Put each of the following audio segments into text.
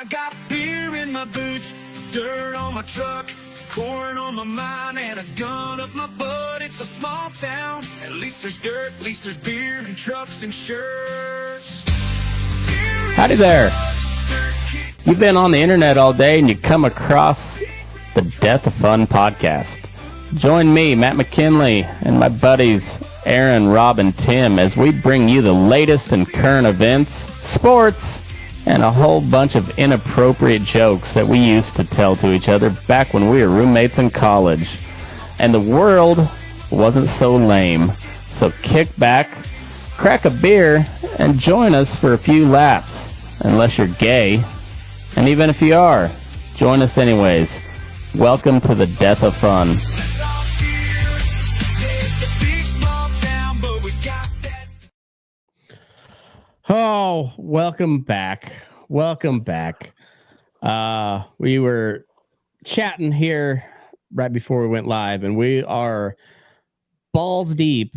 I got beer in my boots, dirt on my truck, corn on my mind, and a gun up my butt. It's a small town. At least there's dirt, at least there's beer and trucks and shirts. Howdy there. You've been on the internet all day and you come across the Death of Fun podcast. Join me, Matt McKinley, and my buddies Aaron, Rob, and Tim as we bring you the latest in current events, sports, and a whole bunch of inappropriate jokes that we used to tell to each other back when we were roommates in college. And the world wasn't so lame. So kick back, crack a beer, and join us for a few laps. Unless you're gay. And even if you are, join us anyways. Welcome to the Death of Fun. Oh, welcome back. Welcome back. We were chatting here right before we went live, and we are balls deep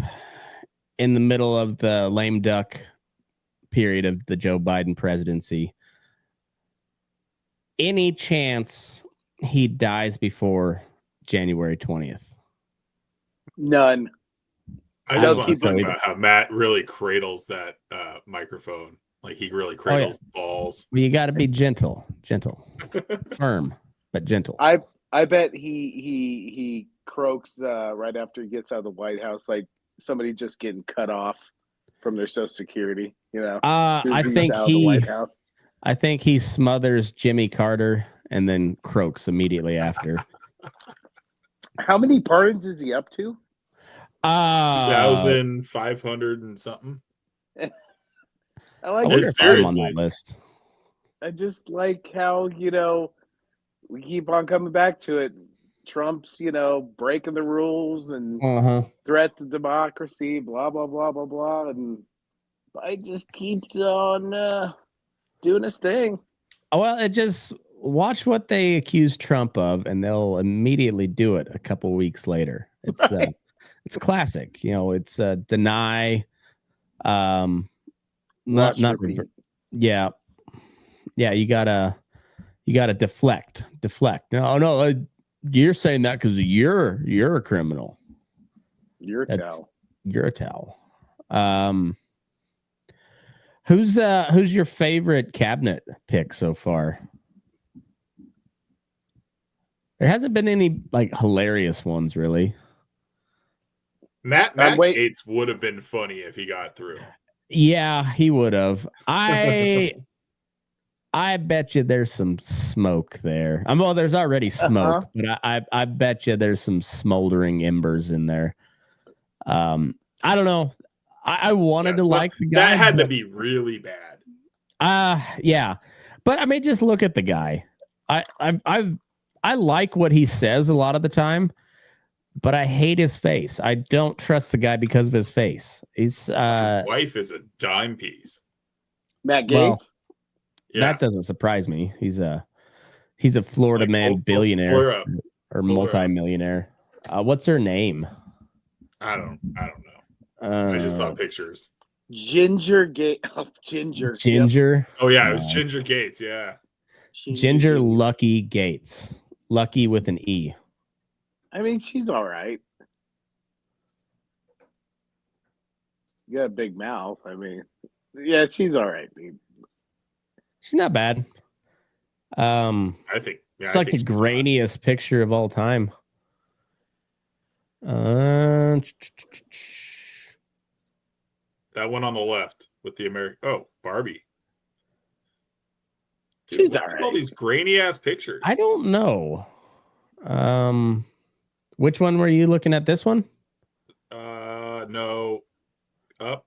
in the middle of the lame duck period of the Joe Biden presidency. Any chance he dies before January 20th? None. I just want to talk about how Matt really cradles that microphone. Like he really cradles the balls. Well, you got to be gentle, firm, but gentle. I bet he croaks right after he gets out of the White House, like somebody just getting cut off from their Social Security. You know, I think he smothers Jimmy Carter and then croaks immediately after. How many pardons is he up to? 2,500 and something. I wonder if I'm on that list. I just like how, we keep on coming back to it. Trump's, breaking the rules and threat to democracy, blah, blah, blah, blah, blah. And I just keeps on doing his thing. Well, it just watch what they accuse Trump of, and they'll immediately do it a couple weeks later. It's it's classic, it's deny, not yeah. You gotta deflect. No, you're saying that because you're a criminal. You're a towel. Who's your favorite cabinet pick so far? There hasn't been any hilarious ones, really. Matt Gaetz would have been funny if he got through. Yeah, he would have. I bet you there's some smoke there. Well, there's already smoke, but I bet you there's some smoldering embers in there. I don't know. I wanted to like the guy. That had to be really bad. Yeah. But I mean, just look at the guy. I like what he says a lot of the time, but I hate his face. I don't trust the guy because of his face. His wife is a dime piece. Matt Gaetz? Well, that doesn't surprise me. He's a Florida man, billionaire or multimillionaire. What's her name? I don't know. I just saw pictures. Ginger Gaetz. Oh, Ginger. Ginger. Oh yeah, it was Ginger Gaetz. Yeah. Ginger Lucky Gates. Lucky with an E. I mean, she's all right. You got a big mouth. I mean, yeah, she's all right, dude. She's not bad. I think it's like the grainiest picture of all time. That one on the left with the American. Oh, Barbie. Dude, she's all right. All these grainy ass pictures. I don't know. Which one were you looking at? This one? No. Up.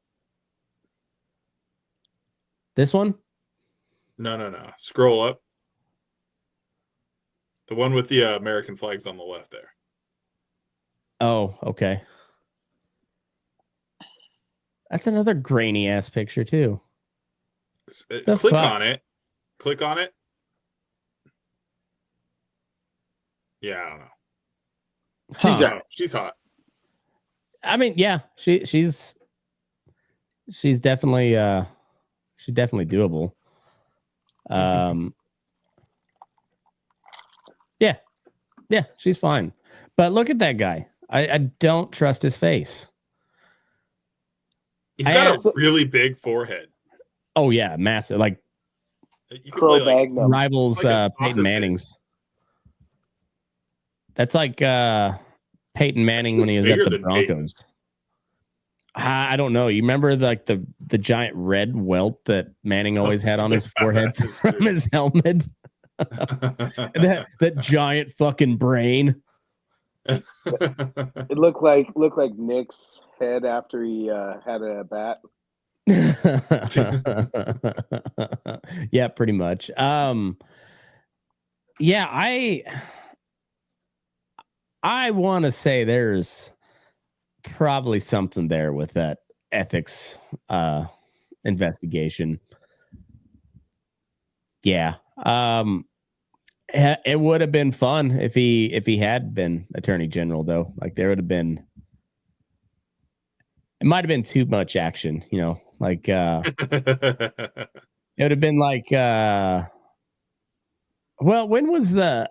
This one? No. Scroll up. The one with the American flags on the left there. Oh, okay. That's another grainy ass picture too. Click on it. Click on it. Yeah, I don't know. She's hot. I mean, yeah, she's definitely doable. Yeah, she's fine. But look at that guy. I don't trust his face. He's got a really big forehead. Oh yeah, massive. Like you can play like rivals Peyton Manning's. That's like Peyton Manning when he was at the Broncos. I don't know. You remember the giant red welt that Manning always had on his forehead from his helmet? that giant fucking brain. It looked like Nick's head after he had a bat. Yeah, pretty much. Yeah, I want to say there's probably something there with that ethics investigation. Yeah. It would have been fun if he had been Attorney General, though. Like there would have been, it might have been too much action, you know. Like it would have been like, well, when was I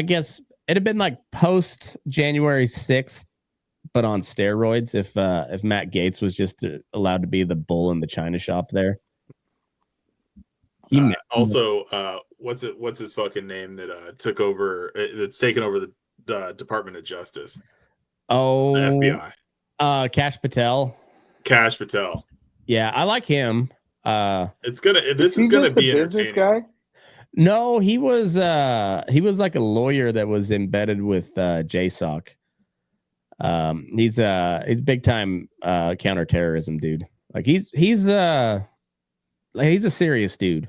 guess it'd have been like post January 6th, but on steroids. If Matt Gaetz was just allowed to be the bull in the china shop there. Also, what's his fucking name that took over? That's taken over the Department of Justice. Oh, the FBI. Kash Patel. Kash Patel. Yeah, I like him. This is gonna be entertaining. Guy? No, he was like a lawyer that was embedded with JSOC. He's big time counterterrorism dude. Like he's a serious dude.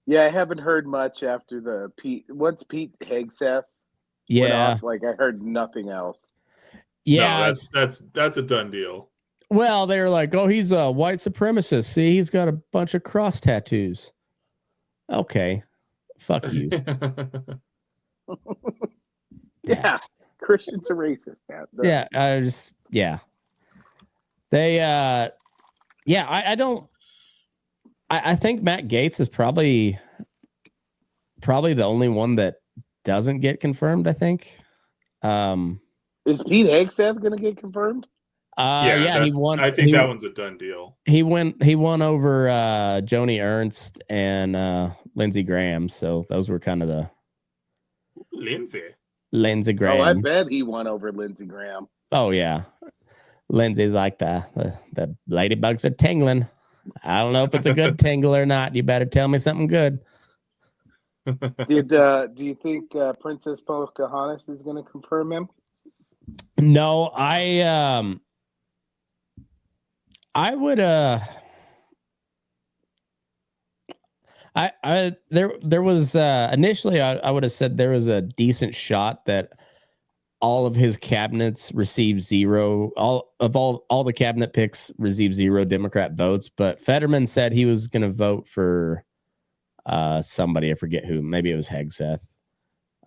Yeah, I haven't heard much after once Pete Hegseth went off, like I heard nothing else. Yeah, no, that's a done deal. Well, they were like, oh, he's a white supremacist. See, he's got a bunch of cross tattoos. Okay. Fuck you. Yeah. Christians are racist. Yeah. They, I don't, I think Matt Gaetz is probably the only one that doesn't get confirmed, I think. Is Pete Hegseth going to get confirmed? He won. I think that one's a done deal. He won over Joni Ernst and Lindsey Graham. So those were kind of the Lindsey Graham. Oh, I bet he won over Lindsey Graham. Oh yeah, Lindsey's like the ladybugs are tingling. I don't know if it's a good tingle or not. You better tell me something good. Do you think Princess Pocahontas is going to confirm him? No, I would there was initially I would have said there was a decent shot that all of his cabinets received zero, all the cabinet picks received 0 Democrat votes, but Fetterman said he was going to vote for somebody, I forget who, maybe it was Hegseth.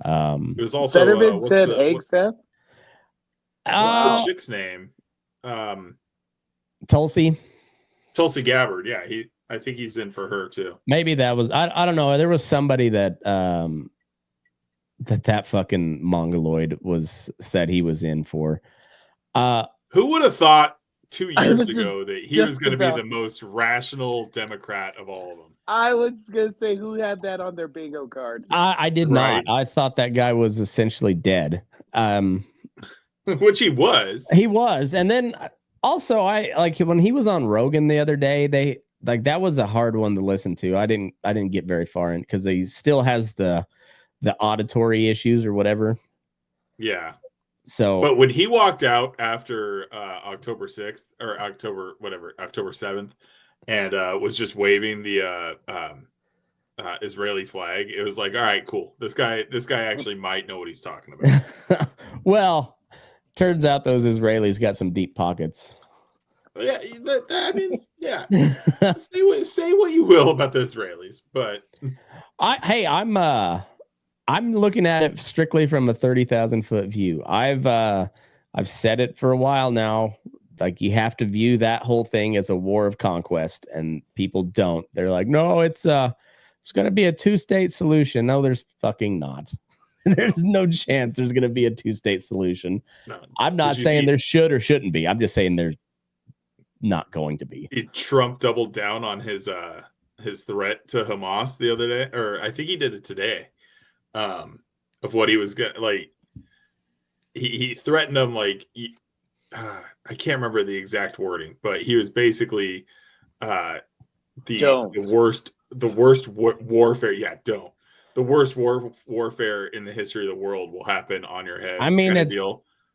It was also Fetterman said Hegseth. What's the chick's name? Tulsi Gabbard. Yeah, I think he's in for her too. Maybe that was I don't know. There was somebody that that fucking mongoloid said he was in for. Who would have thought 2 years ago that he was going to be the most rational Democrat of all of them? I was going to say, who had that on their bingo card? I did not. I thought that guy was essentially dead. Which he was. He was. And then also I like when he was on Rogan the other day, that was a hard one to listen to. I didn't get very far in because he still has the auditory issues or whatever. Yeah. So, but when he walked out after October 6th or October 7th, and was just waving the Israeli flag, it was like, all right, cool. This guy actually might know what he's talking about. Well, turns out those Israelis got some deep pockets. Yeah, I mean, yeah. say what you will about the Israelis, but I'm looking at it strictly from a 30,000 foot view. I've said it for a while now. Like, you have to view that whole thing as a war of conquest, and people don't. They're like, no, it's It's going to be a 2-state solution. No, there's fucking not. There's no chance there's going to be a 2-state solution. No. I'm not saying there should or shouldn't be. I'm just saying there's not going to be. Trump doubled down on his threat to Hamas the other day, or I think he did it today. Of what he was going like, he threatened them like I can't remember the exact wording, but he was basically the worst warfare. Yeah, don't. The worst warfare in the history of the world will happen on your head. I mean, it's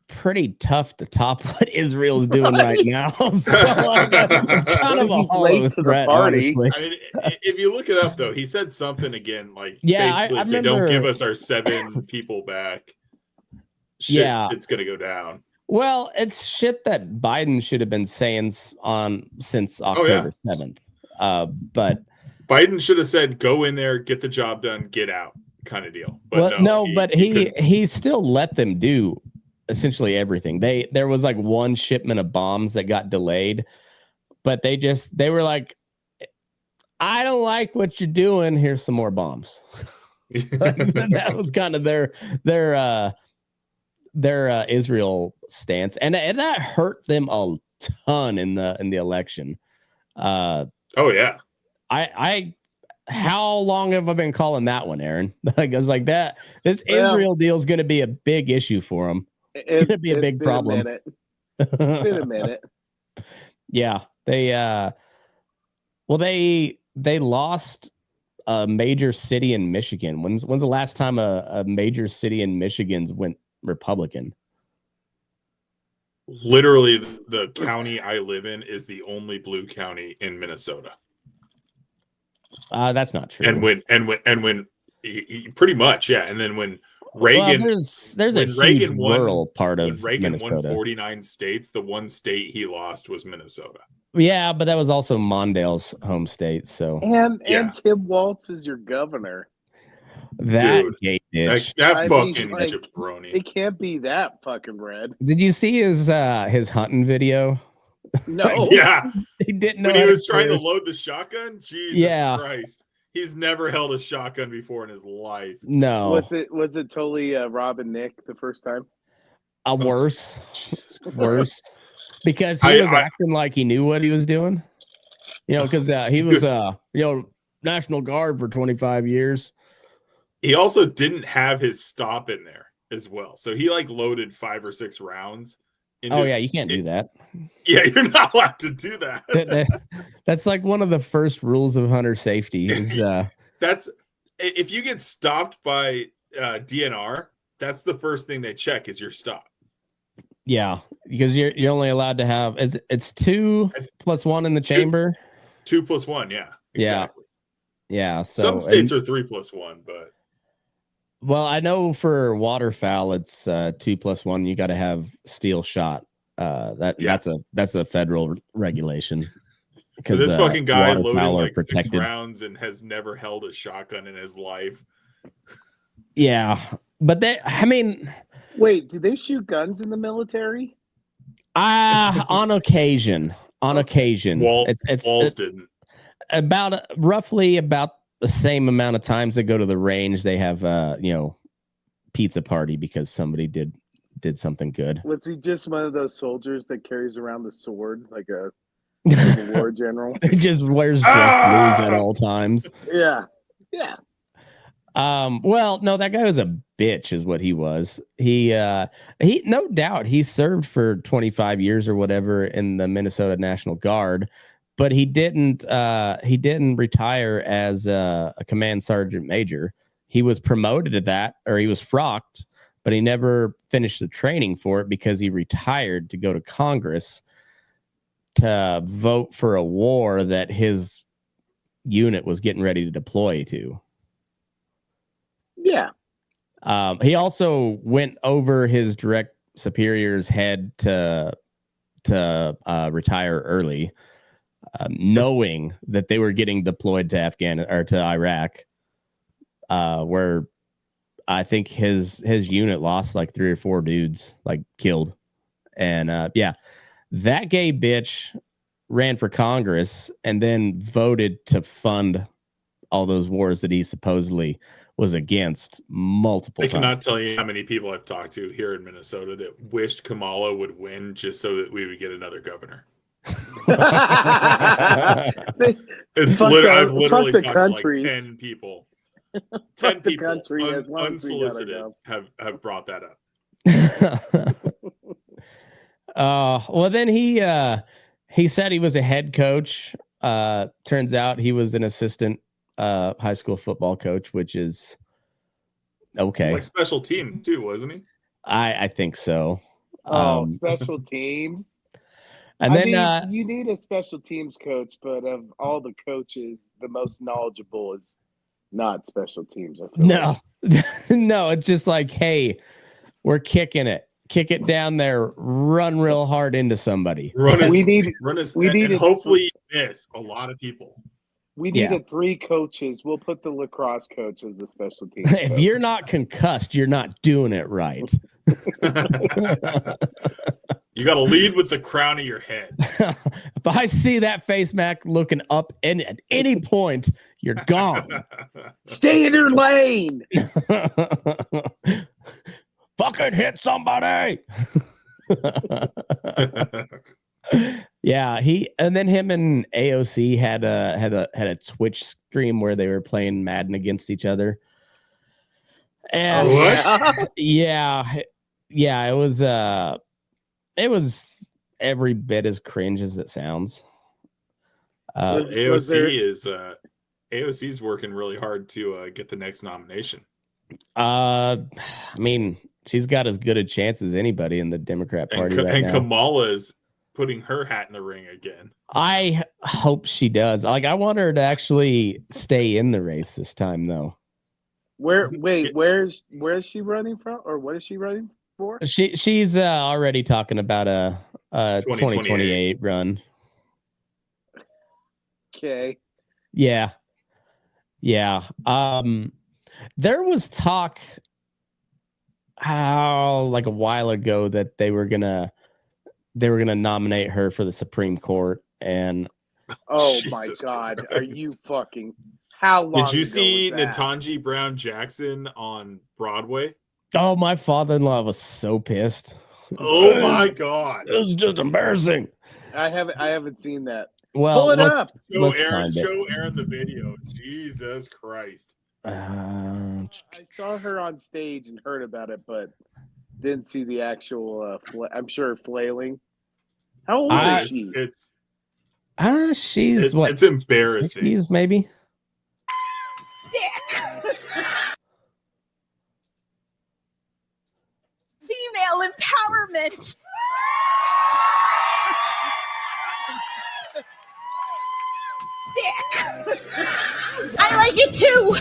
pretty tough to top what Israel's doing right now. So it's kind of a hollow threat, honestly. I mean, if you look it up, though, he said something again like, basically, they don't give us our 7 people back. Shit, it's going to go down. Well, it's shit that Biden should have been saying since October 7th. But Biden should have said, go in there, get the job done, get out kind of deal. But he still let them do essentially everything. There was like one shipment of bombs that got delayed, but they were like, I don't like what you're doing. Here's some more bombs. That was kind of their Israel stance, and that hurt them a ton in the election. I how long have I been calling that one, Aaron? Like, I was like, this Israel deal is going to be a big issue for them. It's going to be a big problem. It's been a minute. Yeah, they lost a major city in Michigan. When's the last time a major city in Michigan went Republican? Literally, the county I live in is the only blue county in Minnesota. That's not true. And when pretty much, yeah. And then when Reagan, there's a huge rural part of Reagan Minnesota. won 49 states. The one state he lost was Minnesota. Yeah, but that was also Mondale's home state. So and Tim Walz is your governor. That gay bitch. That fucking jabroni. It can't be that fucking red. Did you see his hunting video? No. Yeah. He didn't know when he was trying to load the shotgun. Jesus Christ. He's never held a shotgun before in his life. No. Was it totally Rob and Nick the first time? Worse. Jesus Christ. Worse. Because he was acting like he knew what he was doing. Because he was National Guard for 25 years. He also didn't have his stop in there as well. So he loaded 5 or 6 rounds. You can't do that. Yeah, you're not allowed to do that. That's like one of the first rules of hunter safety is that's if you get stopped by DNR, that's the first thing they check is your stop. Yeah, because you're only allowed to have it's 2 + 1 in the chamber. 2 + 1, yeah. Exactly. Yeah. So some states are 3 + 1, but well, I know for waterfowl it's 2 + 1. You got to have steel shot. That's a federal regulation. Because this fucking guy loaded 6 rounds and has never held a shotgun in his life. Yeah, but wait, do they shoot guns in the military? On occasion. Walz didn't. Roughly about the same amount of times they go to the range, they have pizza party because somebody did something good. Was he just one of those soldiers that carries around the sword like a Civil War general? He just wears dress blues at all times. Yeah. Well, no, that guy was a bitch is what he was. He no doubt he served for 25 years or whatever in the Minnesota National Guard, but he didn't retire as a command sergeant major. He was promoted to that, or he was frocked, but he never finished the training for it because he retired to go to Congress to vote for a war that his unit was getting ready to deploy to. Yeah. He also went over his direct superior's head to retire early, knowing that they were getting deployed to to Iraq, where I think his unit lost like 3 or 4 dudes, killed. And that gay bitch ran for Congress and then voted to fund all those wars that he supposedly was against multiple I times. cannot tell you how many people I've talked to here in Minnesota that wished Kamala would win just so that we would get another governor. It's I've literally talked to like 10 people. 10 people unsolicited have brought that up. Well, then he said he was a head coach. Turns out he was an assistant high school football coach, which is okay. Like special team too, wasn't he? I think so. Special teams. And then you need a special teams coach, but of all the coaches, the most knowledgeable is not special teams. I feel like. No, it's just like, hey, we're kicking it. Kick it down there, run real hard into somebody. Hopefully miss a lot of people. We needed 3 coaches. We'll put the lacrosse coach as the special teams If coach. you're not concussed, you're not doing it right. You got to lead with the crown of your head. If I see that face Mac looking up and at any point, you're gone. Stay in your lane. Fucking hit somebody. Yeah, him and AOC had a Twitch stream where they were playing Madden against each other. And yeah, it was every bit as cringe as it sounds. AOC's working really hard to get the next nomination. I mean, she's got as good a chance as anybody in the Democrat Party right now. Kamala is putting her hat in the ring again. I hope she does. Like, I want her to actually stay in the race this time, though. Where's she running from, or what is she running for? She's already talking about a 2028 run. Okay. Yeah. There was talk like a while ago that they were gonna nominate her for the Supreme Court, and my God, are you fucking? How long? Did you see Ketanji Brown Jackson on Broadway? Oh, my father-in-law was so pissed. Oh my God, it was just embarrassing. I haven't seen that. Well, pull it up. Show Aaron the video. Jesus Christ. I saw her on stage and heard about it, but didn't see the actual. I'm sure flailing. How old is she? She's what? It's embarrassing. 60s, maybe. Sick. Female empowerment. Sick. I like it too.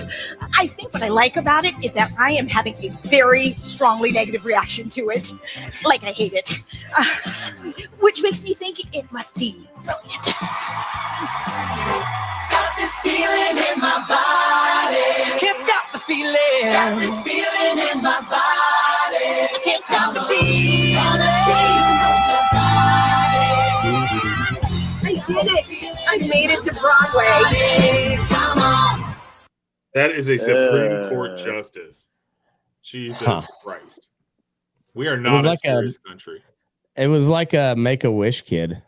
I think what I like about it is that I am having a very strongly negative reaction to it. Like I hate it. Which makes me think it must be brilliant. Got this feeling in my body. Can't stop the feeling. Got this feeling in my body. Can't stop the feeling. I did it. I made it to Broadway. Come on. That is a Supreme Court justice. Jesus Christ. We are not a serious country. It was like a Make-A-Wish kid.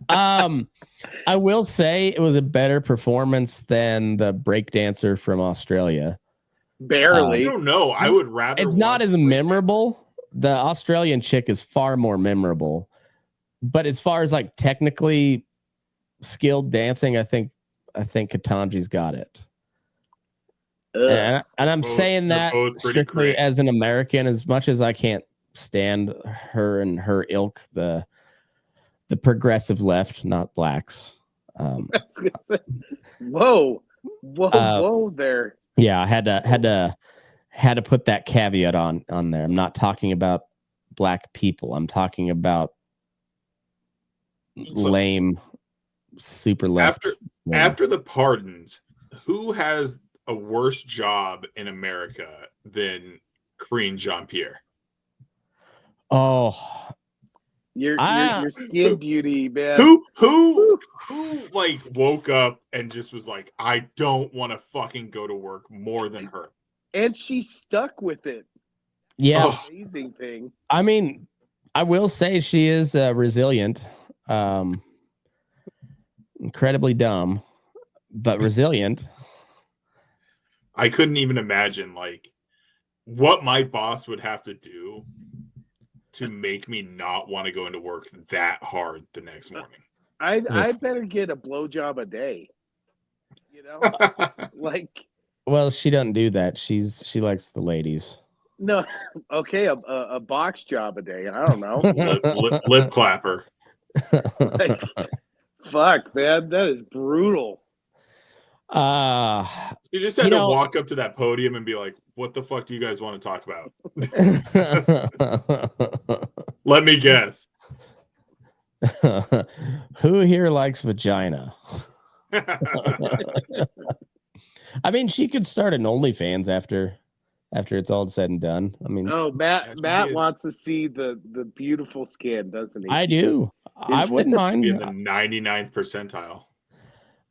I will say it was a better performance than the breakdancer from Australia. Barely. I don't know. I would rather. It's not as memorable. The Australian chick is far more memorable. But as far as like technically skilled dancing, I think Ketanji's got it. And I'm saying that strictly as an American, as much as I can't stand her and her ilk, the progressive left, not blacks. Whoa there. Yeah, I had to put that caveat on there. I'm not talking about black people. I'm talking about lame, super left. After the pardons, who has a worse job in America than Karine Jean-Pierre? Oh, Your skin beauty, man. Who like woke up and just was like, I don't want to fucking go to work more than her. And she stuck with it. Yeah. Amazing thing. I mean, I will say she is resilient. Incredibly dumb, but resilient. I couldn't even imagine like what my boss would have to do to make me not want to go into work that hard the next morning. I better get a blowjob a day. You know, like. Well, she doesn't do that. She likes the ladies. No, okay, a box job a day. I don't know. lip clapper. Like, fuck, man, that is brutal. You just had to walk up to that podium and be like, "What the fuck do you guys want to talk about?" Let me guess. Who here likes vagina? I mean, she could start an OnlyFans after it's all said and done. I mean, Matt wants to see the beautiful skin, doesn't he? I do. I wouldn't mind. Be in the 99th percentile.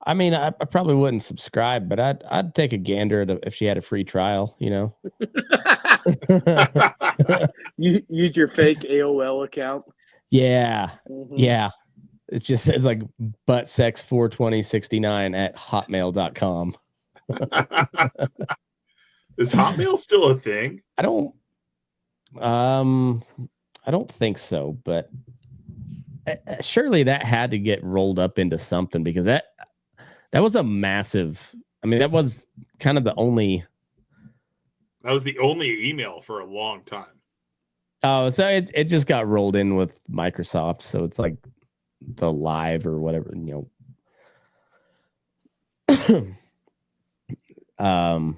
I mean, I probably wouldn't subscribe, but I'd take a gander at if she had a free trial. You know, you use your fake AOL account. Yeah, yeah. It just says like buttsex42069 at hotmail.com. Is Hotmail still a thing? I don't think so, but surely that had to get rolled up into something because that was a massive. I mean, that was kind of the only. That was the only email for a long time. Oh, so it just got rolled in with Microsoft, so it's like the Live or whatever, you know.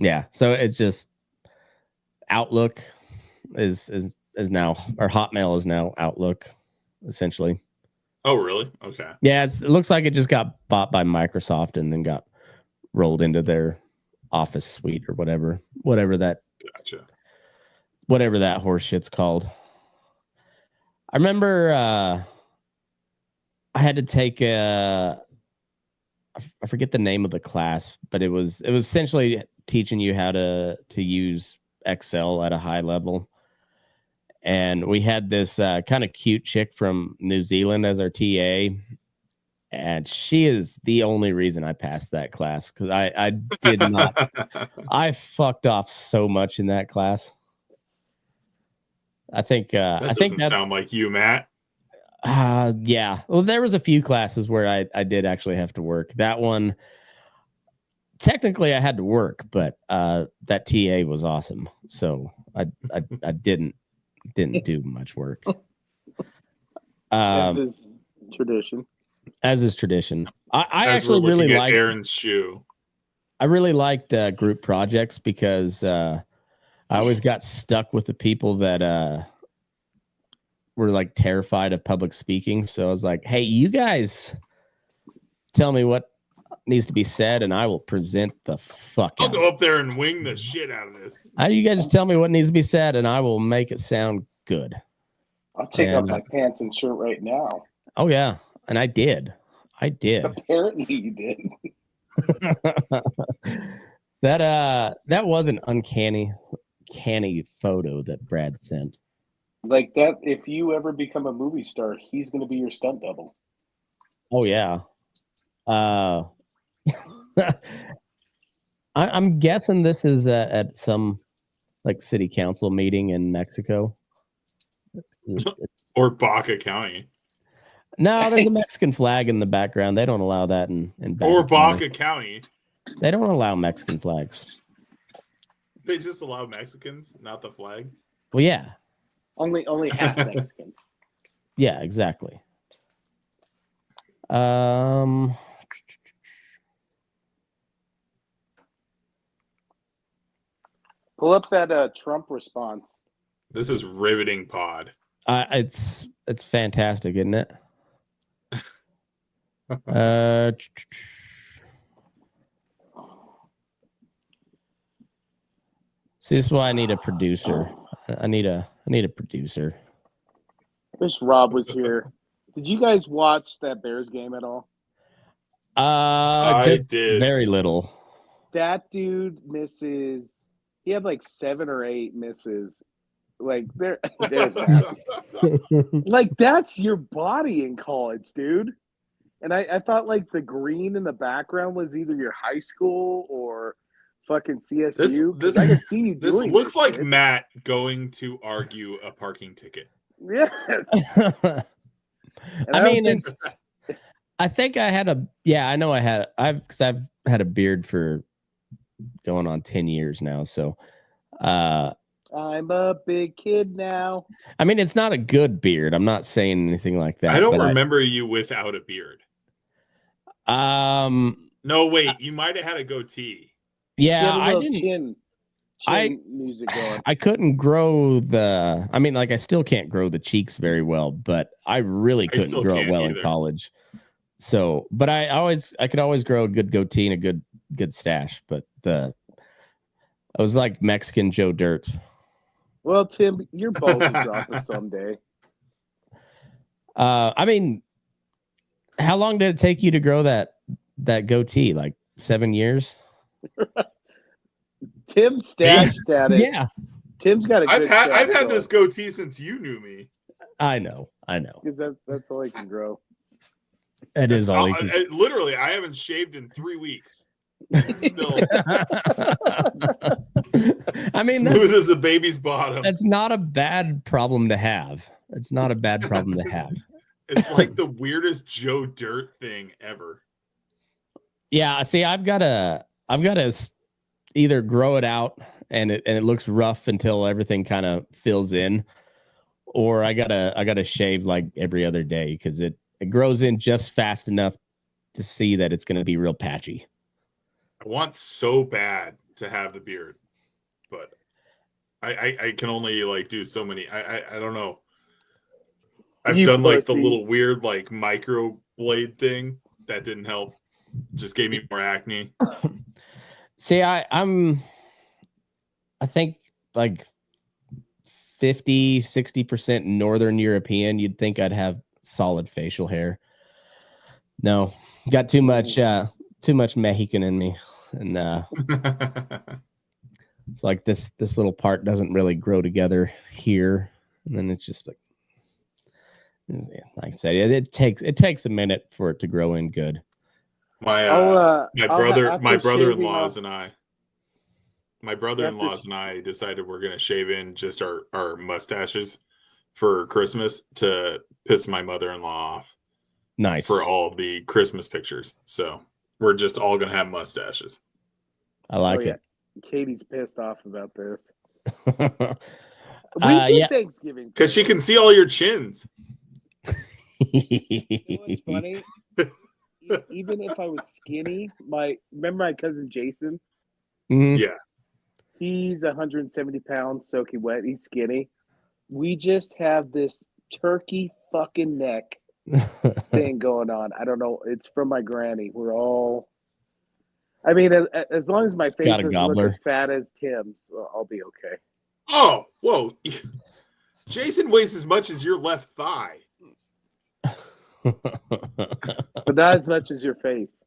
Yeah, so it's just Outlook is now, or Hotmail is now Outlook, essentially. Oh, really? Okay. Yeah, it looks like it just got bought by Microsoft and then got rolled into their Office suite or whatever that. Gotcha. Whatever that horse shit's called. I remember I had to take I forget the name of the class, but it was essentially teaching you how to use Excel at a high level. And we had this kind of cute chick from New Zealand as our TA. And she is the only reason I passed that class because I did not. I fucked off so much in that class. I think that doesn't sound like you, Matt. Yeah. Well, there was a few classes where I did actually have to work. That one, technically, I had to work, but that TA was awesome, so I didn't do much work. As is tradition. As is tradition. I actually really liked Aaron's shoe. I really liked group projects because I always got stuck with the people that were like terrified of public speaking. So I was like, hey, you guys tell me what needs to be said and I will present the fuck out. I'll go up there and wing the shit out of this. You guys just tell me what needs to be said and I will make it sound good. I'll take off my pants and shirt right now. Oh, yeah. And I did. Apparently you did. That was an uncanny photo that Brad sent. Like that, if you ever become a movie star, he's going to be your stunt double. Oh yeah. I'm guessing this is at some like city council meeting in Mexico. Or Baca County. No, there's a Mexican flag in the background. They don't allow that in or Baca County. They don't allow Mexican flags. They just allow Mexicans, not the flag. Well, yeah. Only half Mexican. Yeah, exactly. Pull up that Trump response. This is riveting pod. It's fantastic, isn't it? See, this is why I need a producer. I need a producer. Wish Rob was here. Did you guys watch that Bears game at all? Just did. very little. That dude misses. He had like 7 or 8 misses. Like there's that. Like that's your body in college, dude. And I thought like the green in the background was either your high school or fucking CSU. This I could see you this doing looks this like shit. Matt going to argue a parking ticket. Yes. I mean, I think I had because I've had a beard for going on 10 years now. So, I'm a big kid now. I mean, it's not a good beard. I'm not saying anything like that. I don't remember you without a beard. No, wait, you might have had a goatee. Yeah, I didn't. Chin music going. I couldn't grow I still can't grow the cheeks very well, but I really couldn't grow it well in college. So, but I could always grow a good goatee and a good stash, but I was like Mexican Joe Dirt. Well, Tim, your balls will drop us someday. I mean, how long did it take you to grow that goatee? Like 7 years? Tim's stash status. Yeah. Tim's got a good I've had this goatee since you knew me. I know. Because that's all he can grow. It is all he can. Literally, I haven't shaved in 3 weeks. Still, I mean, smooth as a baby's bottom. That's not a bad problem to have. It's not a bad problem to have. It's like the weirdest Joe Dirt thing ever. Yeah, see, I've got to either grow it out and it looks rough until everything kind of fills in, or I gotta shave like every other day because it grows in just fast enough to see that it's gonna be real patchy. I want so bad to have the beard, but I can only like do so many. I don't know. I've done like the little weird like micro blade thing. That didn't help. Just gave me more acne. See, I think like 50-60% Northern European. You'd think I'd have solid facial hair. No, got too much Mexican in me, and it's like this little part doesn't really grow together here, and then it's just like I said, it takes a minute for it to grow in good. My brother-in-laws and I decided we're gonna shave in just our mustaches for Christmas to piss my mother-in-law off. Nice. For all the Christmas pictures. So we're just all gonna have mustaches. I like it. Katie's pissed off about this. We did Thanksgiving because she can see all your chins. You know what's funny? Even if I was skinny, remember my cousin Jason? Mm-hmm. Yeah. He's 170 pounds, soaking wet. He's skinny. We just have this turkey fucking neck thing going on. I don't know. It's from my granny. We're all. I mean, as long as my face doesn't look as fat as Tim's, I'll be okay. Oh, whoa. Jason weighs as much as your left thigh. But not as much as your face.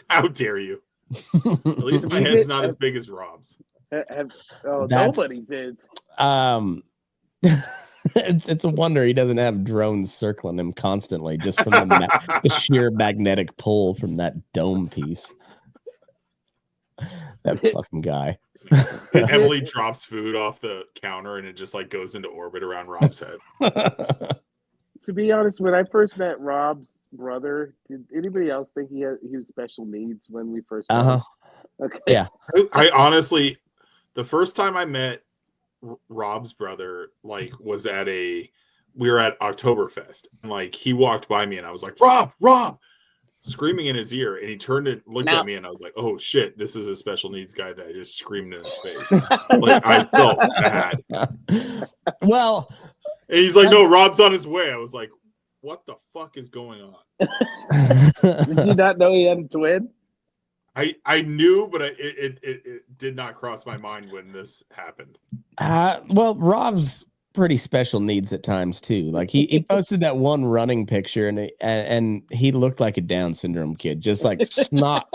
How dare you? At least my head's not as big as Rob's. Nobody's is. It's a wonder he doesn't have drones circling him constantly just from the sheer magnetic pull from that dome piece. That fucking guy. Emily drops food off the counter and it just like goes into orbit around Rob's head. To be honest, when I first met Rob's brother, did anybody else think he was special needs when we first met him? Okay. Yeah. I honestly, the first time I met Rob's brother, like, was we were at Oktoberfest, and like he walked by me and I was like, Rob, screaming in his ear, and he turned and looked at me and I was like, oh shit, this is a special needs guy that I just screamed in his face. Like, I felt bad. Well, and he's like, no, Rob's on his way. I was like, what the fuck is going on? Did you not know he had a twin? I knew, but it did not cross my mind when this happened. Well, Rob's pretty special needs at times too. Like he posted that one running picture and he looked like a Down syndrome kid, just like snot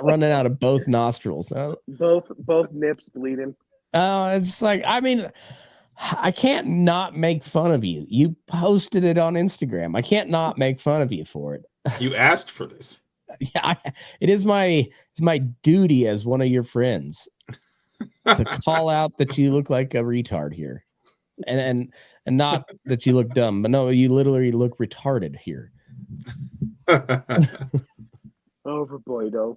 running out of both nostrils. Both nips bleeding. It's like, I mean, I can't not make fun of you. You posted it on Instagram. I can't not make fun of you for it. You asked for this. Yeah, it's my duty as one of your friends to call out that you look like a retard here, and not that you look dumb, but no, you literally look retarded here. Overboy.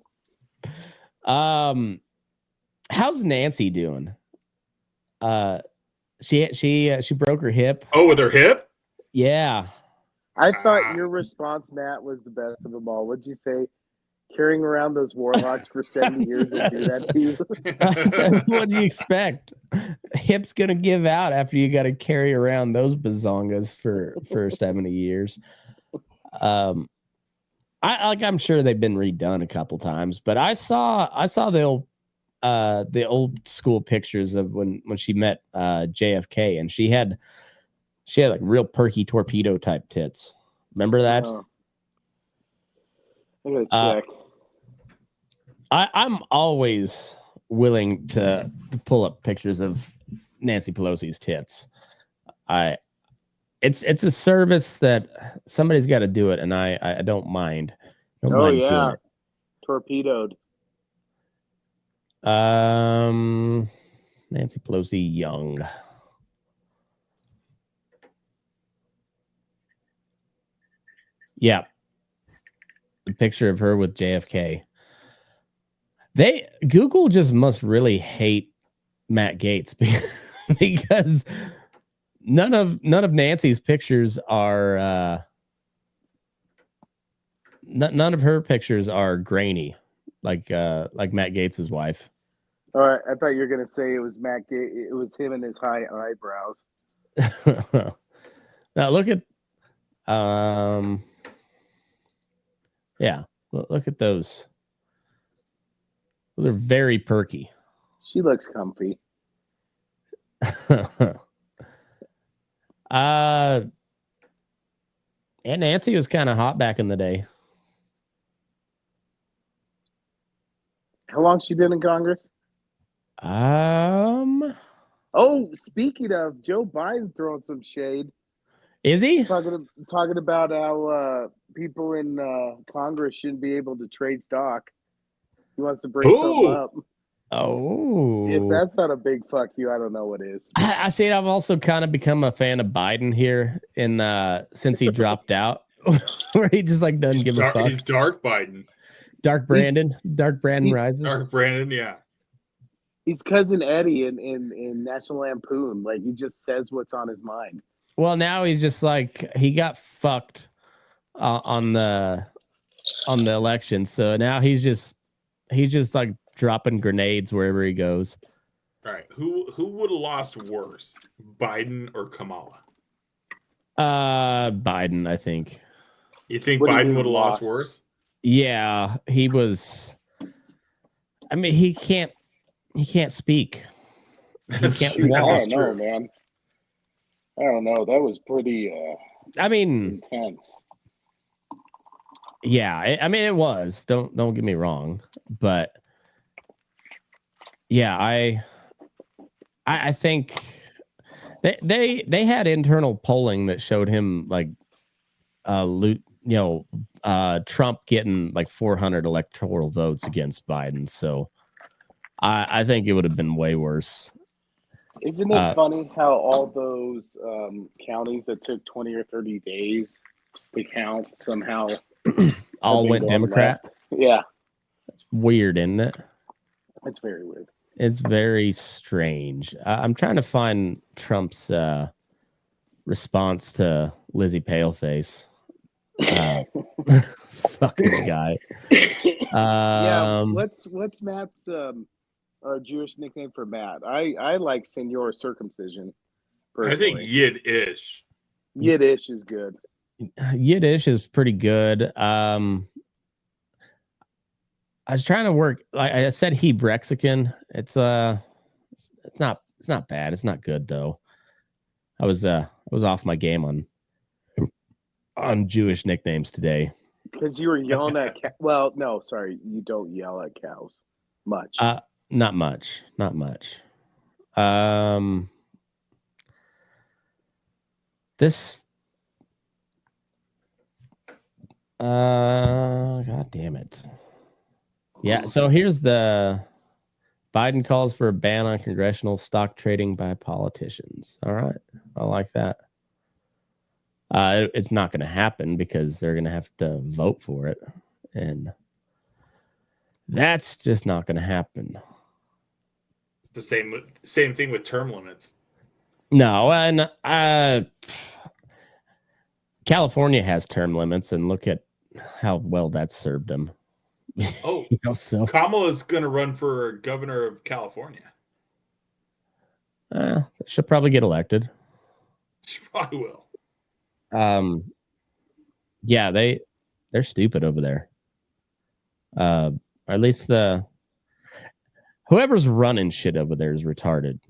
How's Nancy doing? She broke her hip. Oh, with her hip? Yeah. I thought your response, Matt, was the best of them all. What'd you say? Carrying around those warlocks for 70 years will do that to you? What do you expect? Hip's gonna give out after you got to carry around those bazongas for 70 years. I'm sure they've been redone a couple times, but I saw the old school pictures of when she met JFK, and she had like real perky torpedo type tits. Remember that? I'm gonna check. I'm always willing to pull up pictures of Nancy Pelosi's tits. It's a service that somebody's got to do it, and I don't mind. Doing it. Torpedoed. Nancy Pelosi young. Yeah. The picture of her with JFK. Google just must really hate Matt Gaetz because none of Nancy's pictures are none of her pictures are grainy like Matt Gaetz's wife. All right, I thought you were gonna say it was Matt Gaetz. It was him and his high eyebrows. Now look at yeah, look at those. Those are very perky. She looks comfy. And Nancy was kind of hot back in the day. How long she been in Congress? Oh, speaking of, Joe Biden throwing some shade. Is he talking about how people in Congress shouldn't be able to trade stock? He wants to break something up. Oh, if that's not a big fuck you, I don't know what is. I see. I've also kind of become a fan of Biden here since he dropped out, where he just like doesn't give a fuck. He's dark Biden. Dark Brandon rises. Dark Brandon, yeah. He's cousin Eddie in National Lampoon. Like he just says what's on his mind. Well, now he's just like he got fucked on the election, so now he's just like dropping grenades wherever he goes. All right, who would have lost worse, Biden or Kamala? Biden, I think. You think Biden would have lost worse? Yeah, he was. I mean, he can't speak. He can't walk. I don't know, man. I don't know. That was pretty. Intense. Yeah, I mean, it was. Don't get me wrong, but yeah, I think they had internal polling that showed him like Trump getting like 400 electoral votes against Biden. So I think it would have been way worse. Isn't it funny how all those counties that took 20 or 30 days to count somehow all went Democrat? Yeah. That's weird, isn't it? It's very weird. It's very strange. I'm trying to find Trump's response to Lizzie Paleface. Fucking guy. What's Matt's Jewish nickname for Matt? I like Senor Circumcision. Personally. I think Yiddish. Yiddish is good. Yiddish is pretty good. I was trying to work. Like I said, Hebrexican. It's not bad. It's not good though. I was off my game on Jewish nicknames today. Because you were yelling at well, no, sorry, you don't yell at cows much. Not much. This God damn it. Yeah, so here's the Biden calls for a ban on congressional stock trading by politicians. All right. I like that. It's not going to happen because they're going to have to vote for it. And that's just not going to happen. It's the same thing with term limits. No, and California has term limits, and look at how well that's served them. Oh, so Kamala's going to run for governor of California. She'll probably get elected. She probably will. Yeah, they're stupid over there. Or at least whoever's running shit over there is retarded.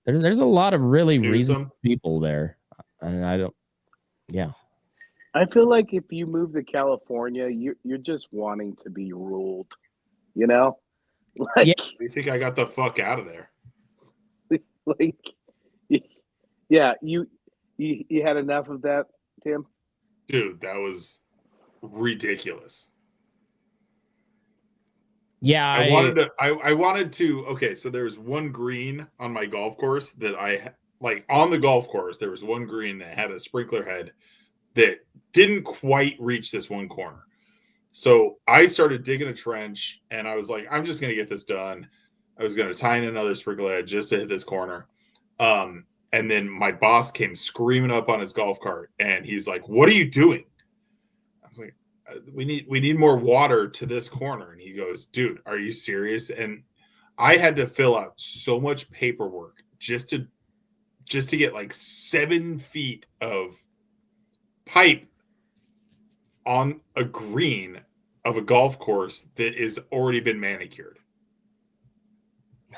There's a lot of really reasonable people there, and yeah. I feel like if you move to California, you're just wanting to be ruled, you know? Like, yeah. You think I got the fuck out of there? Like, yeah, you had enough of that, Tim? Dude, that was ridiculous. Yeah, I wanted to. Okay, so there was one green on my golf course that on the golf course, there was one green that had a sprinkler head that didn't quite reach this one corner. So I started digging a trench, and I was like, I'm just going to get this done. I was going to tie in another sprinkler head just to hit this corner. And then my boss came screaming up on his golf cart, and he's like, "What are you doing?" I was like, we need more water to this corner. And he goes, "Dude, are you serious?" And I had to fill out so much paperwork just to get like 7 feet of pipe on a green of a golf course that is already been manicured.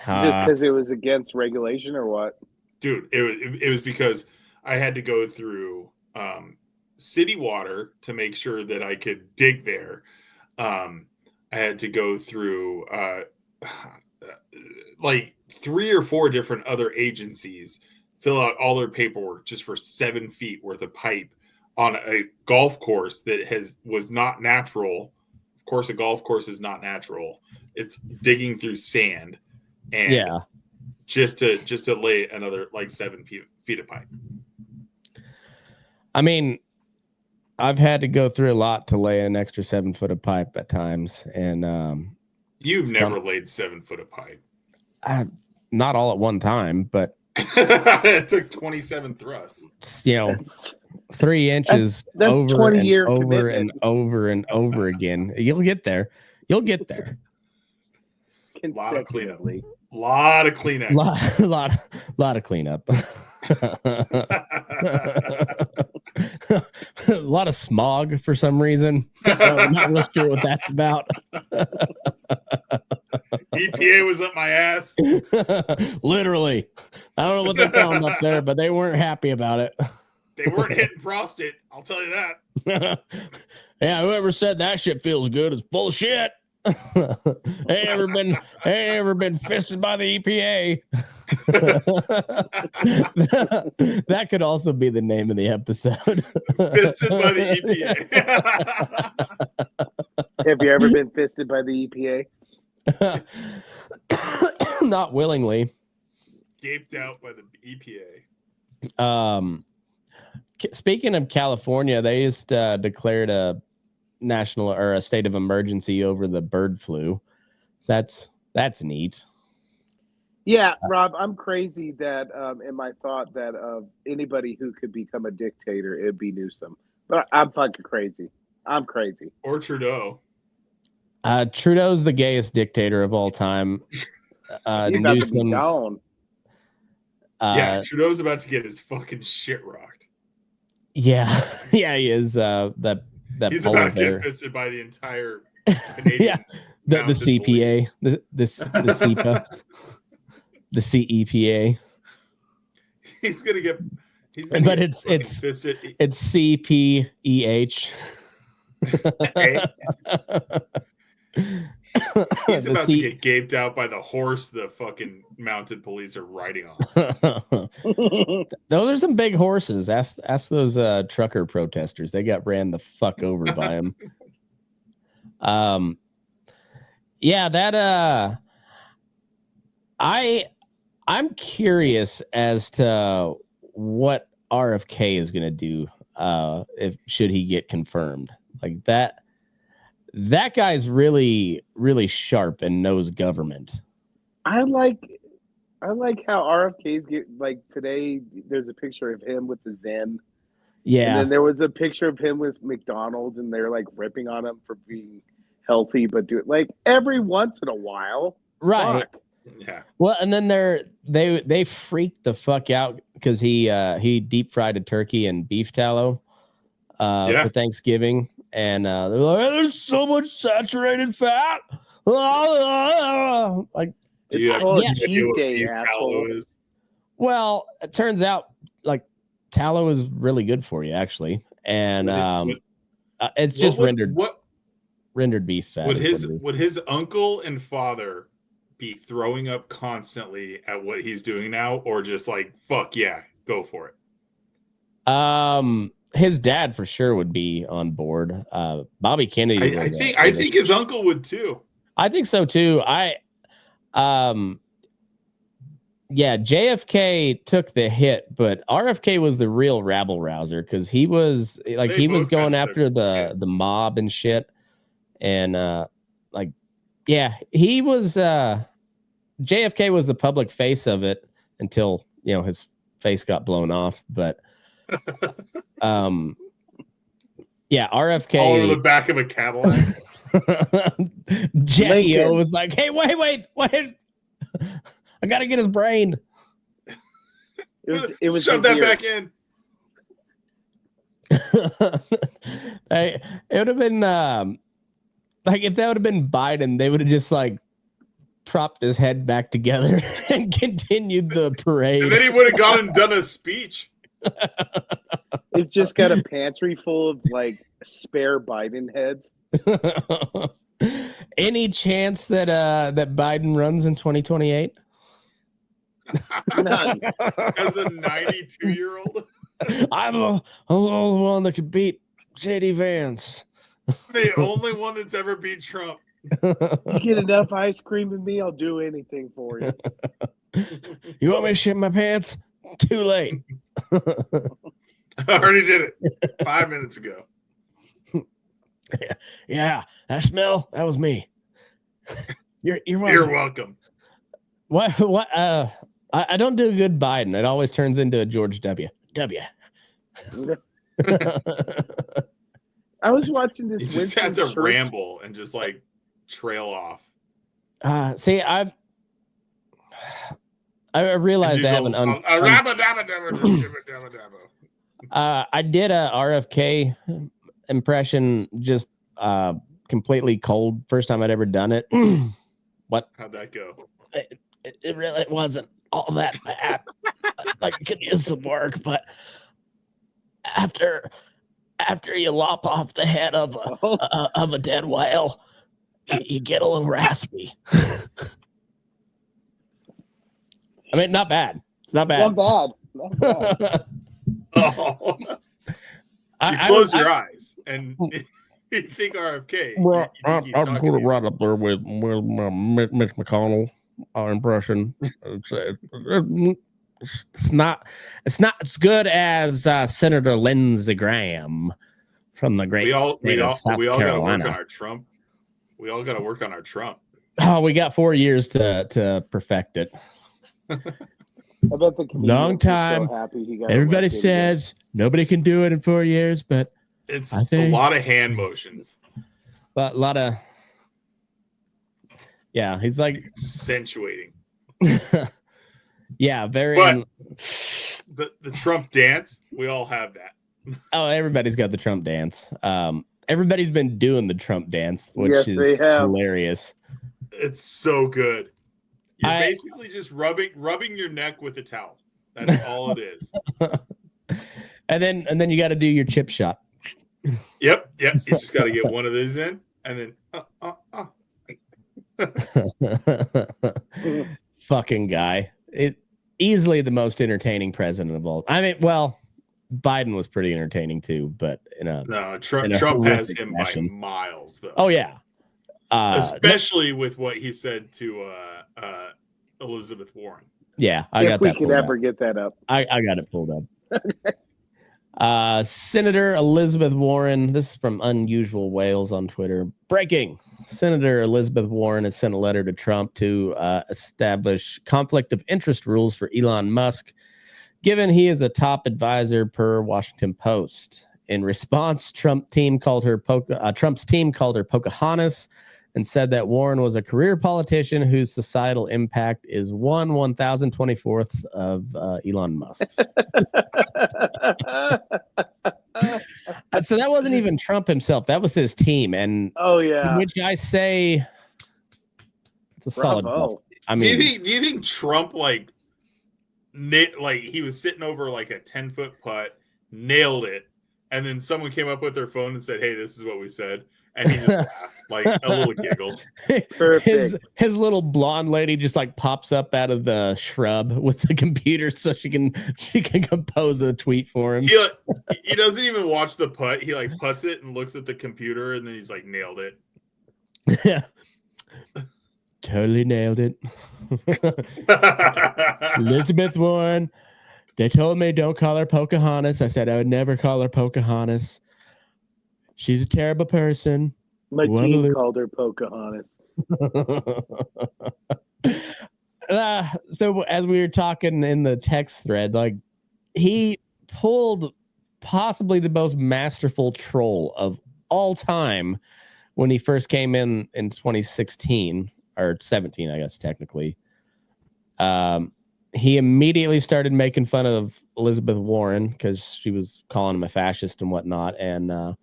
Just because it was against regulation or what? Dude, it was because I had to go through city water to make sure that I could dig there. I had to go through like 3 or 4 different other agencies, fill out all their paperwork just for 7 feet worth of pipe on a golf course that was not natural. Of course, a golf course is not natural. It's digging through sand, and just to lay another like 7 feet of pipe. I mean, I've had to go through a lot to lay an extra 7 foot of pipe at times, and you've never laid 7 foot of pipe. Not all at one time, but it took 27 thrusts. 3 inches that's over 20-year and over commitment. and over and over again. You'll get there. Lot of cleanup. Lot of Kleenex. Lot of cleanup. A lot of smog for some reason. I'm not really sure what that's about. EPA was up my ass. Literally. I don't know what they found up there, but they weren't happy about it. They weren't hitting prostate, I'll tell you that. Yeah, whoever said that shit feels good is bullshit. Ain't ever been fisted by the EPA. That could also be the name of the episode. Fisted by the EPA. Have you ever been fisted by the EPA? Not willingly. Gaped out by the EPA. Speaking of California, they just declared a national or a state of emergency over the bird flu. So that's neat. Yeah, Rob, I'm crazy that in my thought that of anybody who could become a dictator, it'd be Newsom. But I'm fucking crazy. I'm crazy. Or Trudeau. Trudeau's the gayest dictator of all time. Newsom's gone. Yeah, Trudeau's about to get his fucking shit rocked. Yeah, he is. He's about to get fisted by the entire Canadian. The CPA, the CEPA, the CEPA. He's gonna get But it's CPEH. He's about to get gaped out by the horse the fucking mounted police are riding on. Those are some big horses. Ask those trucker protesters. They got ran the fuck over by him. Yeah, that I'm curious as to what RFK is going to do should he get confirmed. Like that guy's really, really sharp and knows government. I like how RFK's get, like, today there's a picture of him with the Zen. Yeah. And then there was a picture of him with McDonald's, and they're like ripping on him for being healthy, but do it like every once in a while. Right. Fuck. Yeah. Well, and then they freaked the fuck out because he deep fried a turkey and beef tallow for Thanksgiving. And they're like, there's so much saturated fat. Like, it's called cheat day, asshole. Well, it turns out like tallow is really good for you, actually, and it's just rendered beef fat. Would his uncle and father be throwing up constantly at what he's doing now, or just like, fuck yeah, go for it? His dad for sure would be on board. Bobby Kennedy. I think his uncle would too. I think so too. JFK took the hit, but RFK was the real rabble rouser because he was like he was going after the mob and shit, and he was JFK was the public face of it until his face got blown off, but. RFK all over the back of a Cadillac. Jackie O was like, "Hey, wait! I gotta get his brain." It was shove that back in. It would have been like if that would have been Biden, they would have just like propped his head back together and continued the parade. And then he would have gone and done a speech. They've just got a pantry full of like spare Biden heads. Any chance that that Biden runs in 2028? None. As a 92-year-old, I'm the only one that could beat JD Vance. The only one that's ever beat Trump. You get enough ice cream in me, I'll do anything for you. You want me to shit my pants? Too late. I already did it 5 minutes ago. Yeah, that smell, that was me. You're welcome. You're welcome. What I don't do a good Biden. It always turns into a George W. I was watching this. You just have to ramble and just like trail off. See, I realized I have an I did a RFK impression just completely cold. First time I'd ever done it. What? How'd that go? It really wasn't all that bad. Like, could use some work, but after you lop off the head of a dead whale, you get a little raspy. I mean, not bad. It's not bad. Not bad. Oh. You close your eyes and you think RFK. Well, I'll put it right up there with Mitch McConnell impression. It's not as good as Senator Lindsey Graham from the great state of South Carolina. Gotta work on our Trump. We all got to work on our Trump. Oh, we got 4 years to perfect it. I bet the long time. So happy he got everybody says nobody can do it in 4 years, but it's a lot of hand motions. But a lot of he's like accentuating. Yeah, very. But the Trump dance, we all have that. Oh, everybody's got the Trump dance. Everybody's been doing the Trump dance, which is hilarious. It's so good. You're basically just rubbing your neck with a towel. That's all it is. And then you got to do your chip shot. Yep. You just got to get one of these in, and then. Fucking guy. Easily the most entertaining president of all. I mean, well, Biden was pretty entertaining too, but Trump has him fashion. By miles, though. Oh yeah, especially with what he said to Elizabeth Warren. Yeah, I got that. If we could ever get that up, I got it pulled up. Senator Elizabeth Warren. This is from Unusual Wales on Twitter. Breaking: Senator Elizabeth Warren has sent a letter to Trump to establish conflict of interest rules for Elon Musk, given he is a top advisor per Washington Post. In response, Trump's team called her Pocahontas and said that Warren was a career politician whose societal impact is 1/1024th of Elon Musk's. So that wasn't even Trump himself. That was his team. And which I say it's a solid bluff. I mean, do you think Trump like he was sitting over like a 10-foot putt, nailed it, and then someone came up with their phone and said, "Hey, this is what we said," and he just laughed, like a little giggle. His little blonde lady just like pops up out of the shrub with the computer so she can compose a tweet for him. He doesn't even watch the putt. He like putts it and looks at the computer and then he's like, nailed it. Yeah. Totally nailed it. Elizabeth Warren. They told me don't call her Pocahontas. I said I would never call her Pocahontas. She's a terrible person. My team called her Pocahontas. So as we were talking in the text thread, like he pulled possibly the most masterful troll of all time when he first came in 2016 or 17, I guess technically. He immediately started making fun of Elizabeth Warren because she was calling him a fascist and whatnot, and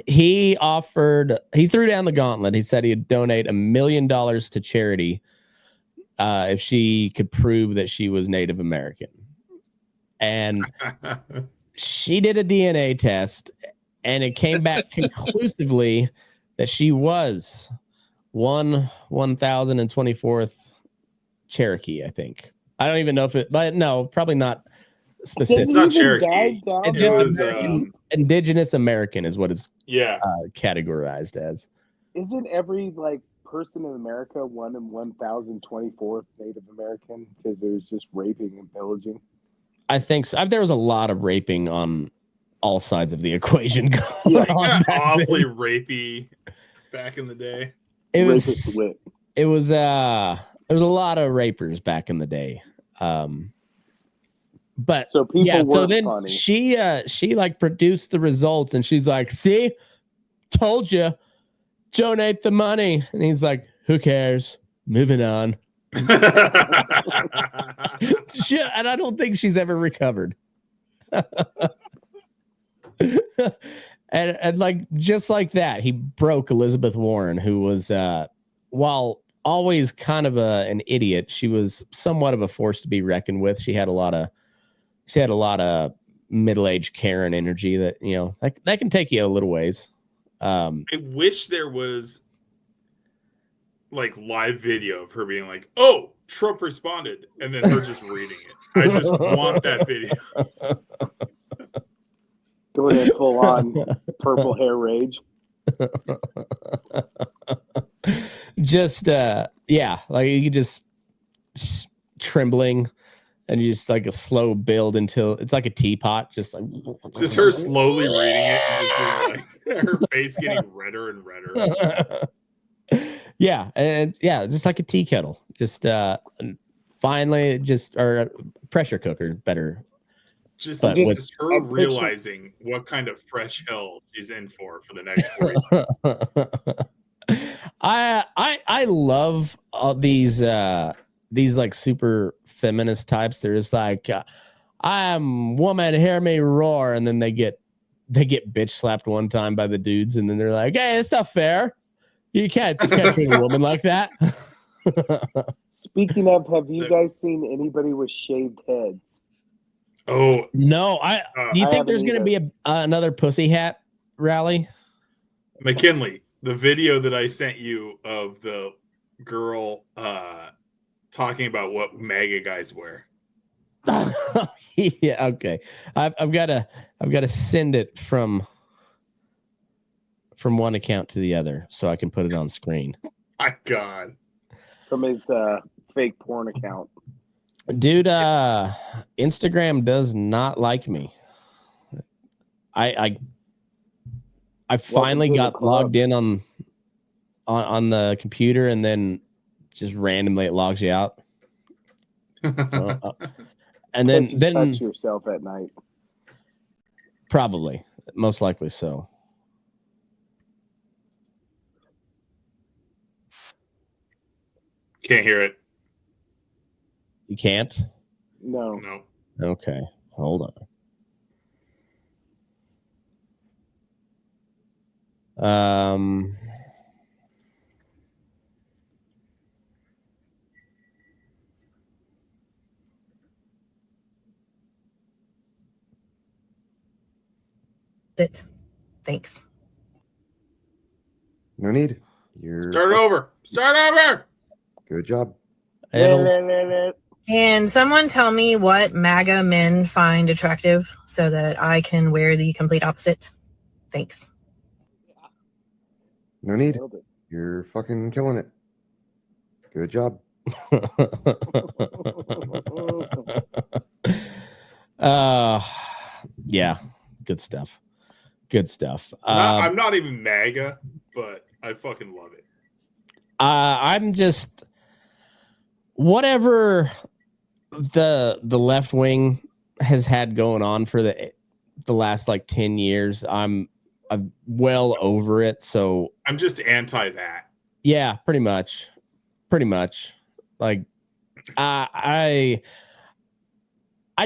he threw down the gauntlet. He said he'd donate $1 million to charity if she could prove that she was Native American. And she did a DNA test, and it came back conclusively that she was 1/1024th Cherokee, I think. I don't even know if but no, probably not specific. It's not Cherokee. It's just Indigenous American is what it's categorized as. Isn't every person in America 1/1024th Native American because there's just raping and pillaging? I think so. There was a lot of raping on all sides of the equation going on. Awfully rapey back in the day. It was there was a lot of rapers back in the day. But so people so then funny. She produced the results and she's like, "See, told you, donate the money." And he's like, "Who cares? Moving on." And I don't think she's ever recovered. and like just like that, he broke Elizabeth Warren, who was while always kind of an idiot, she was somewhat of a force to be reckoned with. She had a lot of middle-aged Karen energy that, that can take you a little ways. I wish there was live video of her being like, "Oh, Trump responded," and then her just reading it. I just want that video. Going in full on purple hair rage. Just you just trembling, and you just like a slow build until it's like a teapot, just her slowly reading it and just being her face getting redder and redder. Just like a tea kettle. Just finally, or a pressure cooker, better. Just her realizing what kind of fresh hell she's in for the next 40 years. I love all these super feminist types. They're just like, "I'm woman, hear me roar," and then they get bitch slapped one time by the dudes, and then they're like, "Hey, it's not fair. You can't treat a woman like that." Speaking of, have you guys seen anybody with shaved heads? Oh no! Do you I think there's haven't going to be another pussy hat rally? McKinley, the video that I sent you of the girl talking about what MAGA guys wear. Yeah, okay. I've got to send it from one account to the other so I can put it on screen. My God. From his fake porn account. Dude, Instagram does not like me. I finally got logged in on the computer, and then just randomly it logs you out. And then touch yourself at night. Probably, most likely so. Can't hear it. You can't? No. Okay, hold on. It. Thanks. No need. Start over. Good job. And someone tell me what MAGA men find attractive so that I can wear the complete opposite. Thanks. No need. You're fucking killing it. Good job. Yeah, good stuff. I'm not even MAGA, but I fucking love it. I'm just whatever the left wing has had going on for the last like 10 years. I'm well over it. So I'm just anti that. Yeah, pretty much. Like I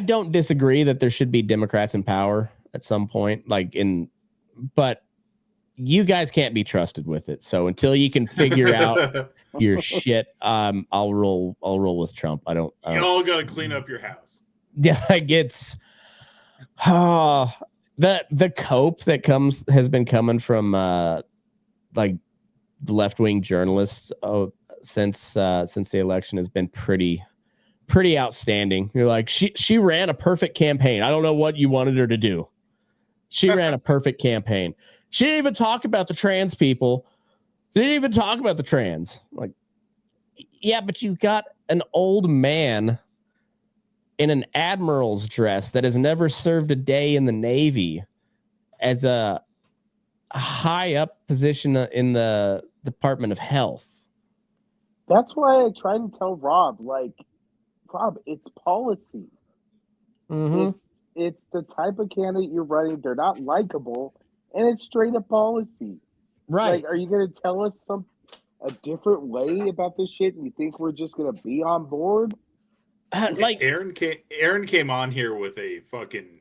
don't disagree that there should be Democrats in power at some point, but you guys can't be trusted with it. So until you can figure out your shit, I'll roll with Trump. Y'all got to clean up your house. Yeah, it's the cope that has been coming from like the left-wing journalists since the election has been pretty outstanding. You're like, she ran a perfect campaign. I don't know what you wanted her to do. She ran a perfect campaign. She didn't even talk about the trans people. She didn't even talk about the trans. Like, yeah, but you got an old man in an admiral's dress that has never served a day in the Navy as a high up position in the Department of Health. That's why I tried to tell Rob, it's policy. Mm-hmm. It's the type of candidate you're running. They're not likable, and it's straight up policy. Right. Like, are you going to tell us a different way about this shit, and you think we're just going to be on board? Aaron came on here with a fucking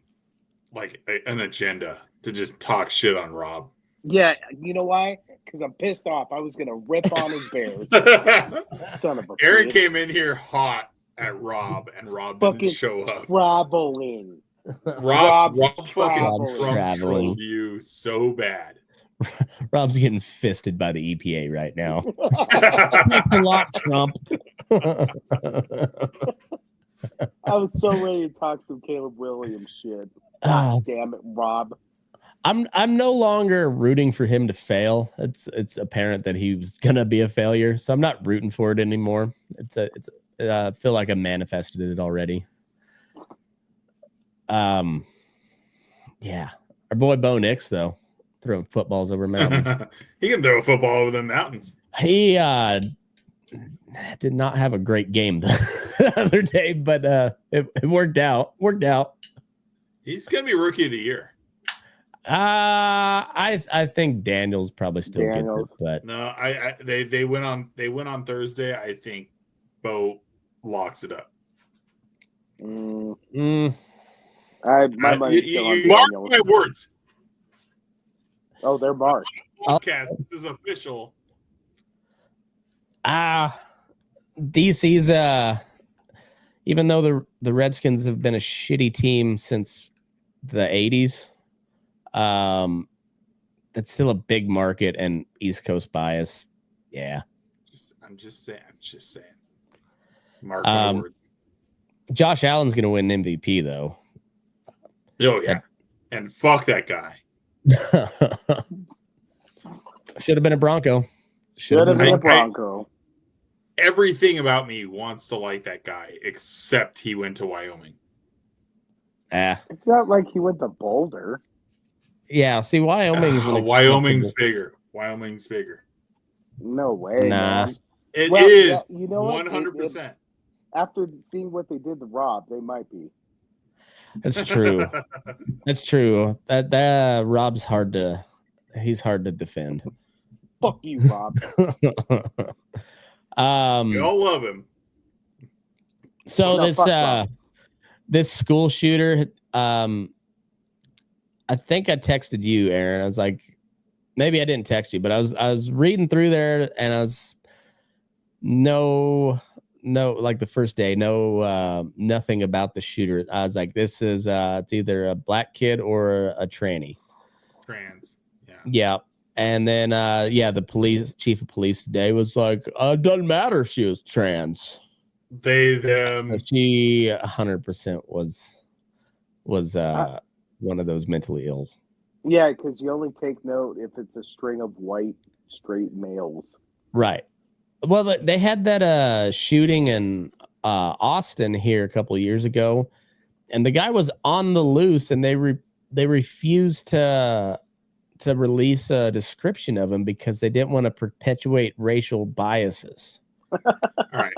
an agenda to just talk shit on Rob. Yeah, you know why? Because I'm pissed off. I was going to rip on his Bears. Son of a Aaron bitch. came in here hot at Rob, and Rob didn't show up. Traveling. Rob fucking traveling. trolled you so bad. Rob's getting fisted by the EPA right now. Thanks a lot, Trump. I was so ready to talk some Caleb Williams shit. God damn it, Rob. I'm no longer rooting for him to fail. It's apparent that he was gonna be a failure, so I'm not rooting for it anymore. I feel like I manifested it already. Yeah, our boy Bo Nix though, throwing footballs over mountains. He can throw a football over the mountains. He did not have a great game the other day, but it worked out. He's gonna be rookie of the year. I think Daniels probably still gets it, but no, they went on Thursday. I think Bo locks it up. My money's still on mark Daniels. my words. Oh, they're marked. Podcast. This is official. DC's even though the Redskins have been a shitty team since the 80s, that's still a big market and East Coast bias. Yeah. I'm just saying. Mark my words. Josh Allen's going to win MVP, though. Oh, yeah. And fuck that guy. Should have been a Bronco. Should have been a Bronco. Everything about me wants to like that guy, except he went to Wyoming. It's not like he went to Boulder. Yeah, see, Wyoming's Wyoming's bigger. Wyoming's bigger. No way. Nah. Man. It is. Yeah, you know 100%. After seeing what they did to Rob, they might be. That's true. That's true. That Rob's he's hard to defend. Fuck you, Rob. We all love him. So this school shooter, I think I texted you, Aaron. I was like, maybe I didn't text you, but I was reading through there, and I was like the first day, nothing about the shooter. I was like, this is it's either a black kid or a tranny. Trans. Yeah. Yeah. And then the chief of police today was like, it doesn't matter if she was trans. They them. She 100% was one of those mentally ill. Yeah, because you only take note if it's a string of white straight males. Right. Well, they had that shooting in Austin here a couple of years ago, and the guy was on the loose, and they refused to release a description of him because they didn't want to perpetuate racial biases. All right.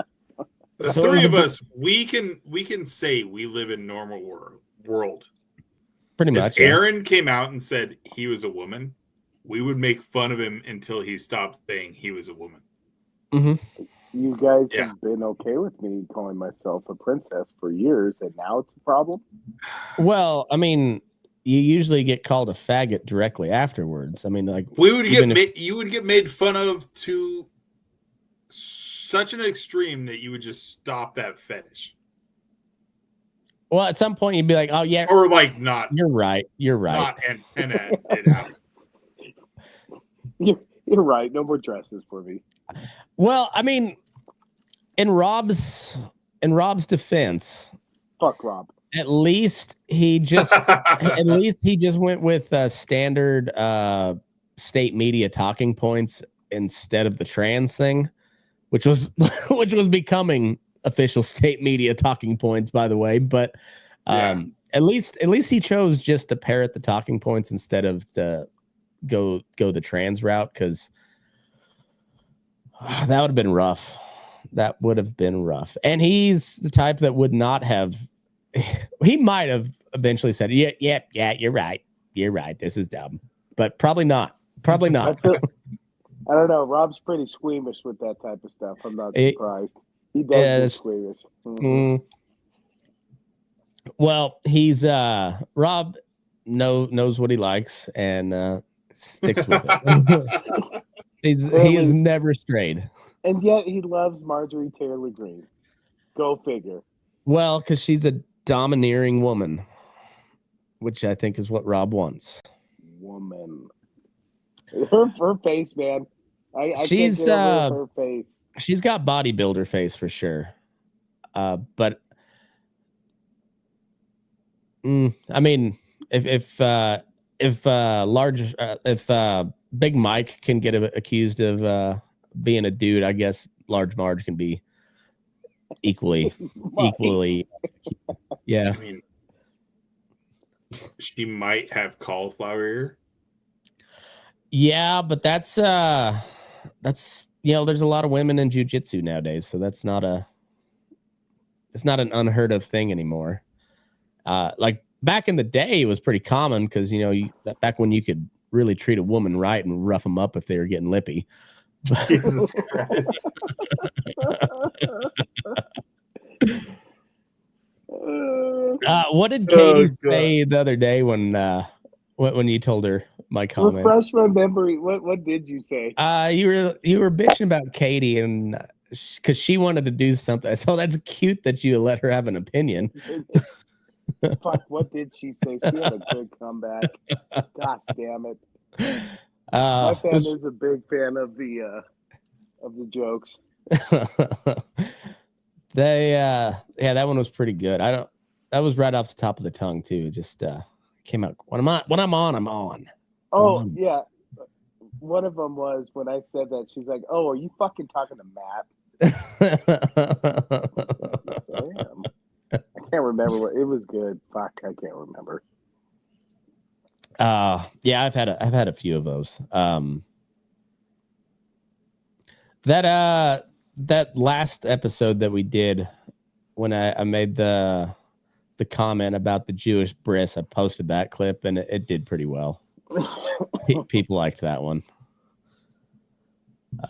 The three of us, we can say we live in normal world. Pretty much. If Aaron came out and said he was a woman, we would make fun of him until he stopped saying he was a woman. Mm-hmm. You guys have been okay with me calling myself a princess for years, and now it's a problem? Well, I mean, you usually get called a faggot directly afterwards. I mean, like you would get made fun of to such an extreme that you would just stop that fetish. Well, at some point you'd be like, "Oh yeah," or like not. You're right. Not and it out. You're right. No more dresses for me. Well, I mean, in Rob's defense, fuck Rob. At least he just went with standard state media talking points instead of the trans thing, which was becoming official state media talking points, by the way. But at least he chose just to parrot the talking points instead of to go the trans route, because that would have been rough. That would have been rough. And he's the type that would not have. He might have eventually said, "Yeah, you're right. This is dumb," but probably not. I don't know. Rob's pretty squeamish with that type of stuff. I'm not surprised. He does get squeamish. Mm-hmm. Well, he's Rob knows what he likes and sticks with it. He has never strayed. And yet he loves Marjorie Taylor Greene. Go figure. Well, because she's a domineering woman, which I think is what Rob wants. Woman. Her face, man. I she's can't get over her face. She's got bodybuilder face for sure. But I mean, if Big Mike can get accused of being a dude, I guess Large Marge can be equally. Yeah. I mean, she might have cauliflower ear. Yeah, but that's there's a lot of women in jiu-jitsu nowadays, so it's not an unheard of thing anymore. Like back in the day, it was pretty common because back when you could really treat a woman right and rough them up if they were getting lippy. Jesus Christ. What did Katie say the other day when you told her my comment? Refresh my memory. What did you say? You were bitching about Katie, and because she wanted to do something. So that's cute that you let her have an opinion. Fuck, what did she say? She had a good comeback. Gosh damn it. My fan is a big fan of the jokes. That one was pretty good. That was right off the top of the tongue too. Just came out when I'm on. Yeah. One of them was when I said that, she's like, "Oh, are you fucking talking to Matt?" Damn. I can't remember what it was. Good. Fuck, I can't remember. Yeah, I've had a few of those. That last episode that we did when I made the comment about the Jewish bris, I posted that clip and it did pretty well. People liked that one.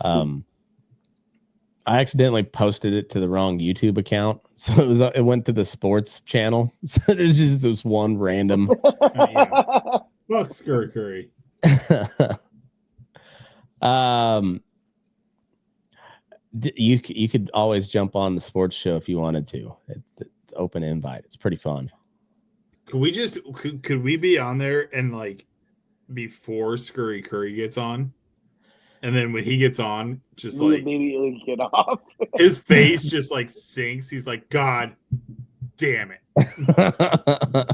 I accidentally posted it to the wrong YouTube account, so it went to the sports channel. So there's just this one random. Fuck Scurry Curry. You could always jump on the sports show if you wanted to. It's open invite. It's pretty fun. Could we be on there and like before Scurry Curry gets on? And then when he gets on, just we like immediately get off. His face just like sinks. He's like, God damn it.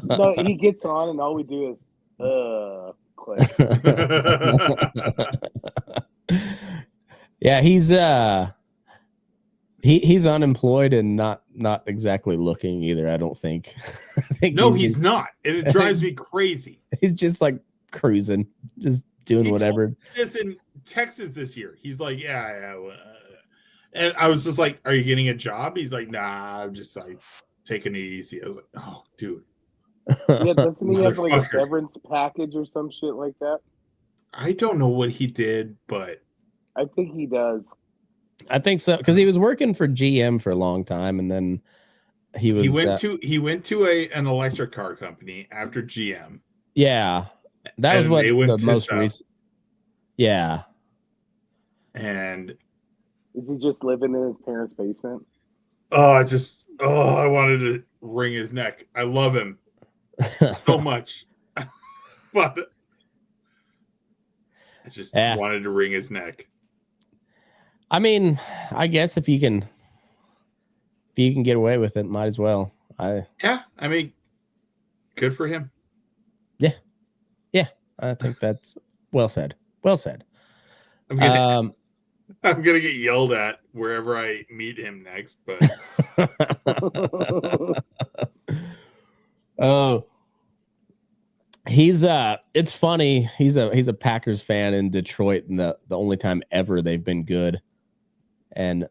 No, he gets on and all we do is click. Yeah, he's unemployed and not exactly looking either, I don't think. No, he's not. And it drives me crazy. He's just like cruising, just doing whatever. This in Texas this year. He's like, yeah. And I was just like, are you getting a job? He's like, nah, I'm just like taking it easy. I was like, oh, dude. Yeah, doesn't he have like a severance package or some shit like that? I don't know what he did, but I think he does. I think so, because he was working for GM for a long time, and then he went to an electric car company after GM. Yeah, that was what the most recent. Yeah, and is he just living in his parents' basement? I wanted to wring his neck. I love him so much, but I just wanted to wring his neck. I mean, I guess if you can get away with it, might as well. I mean, good for him. Yeah, I think that's well said. I'm gonna get yelled at wherever I meet him next, but it's funny. He's a Packers fan in Detroit, and the only time ever they've been good.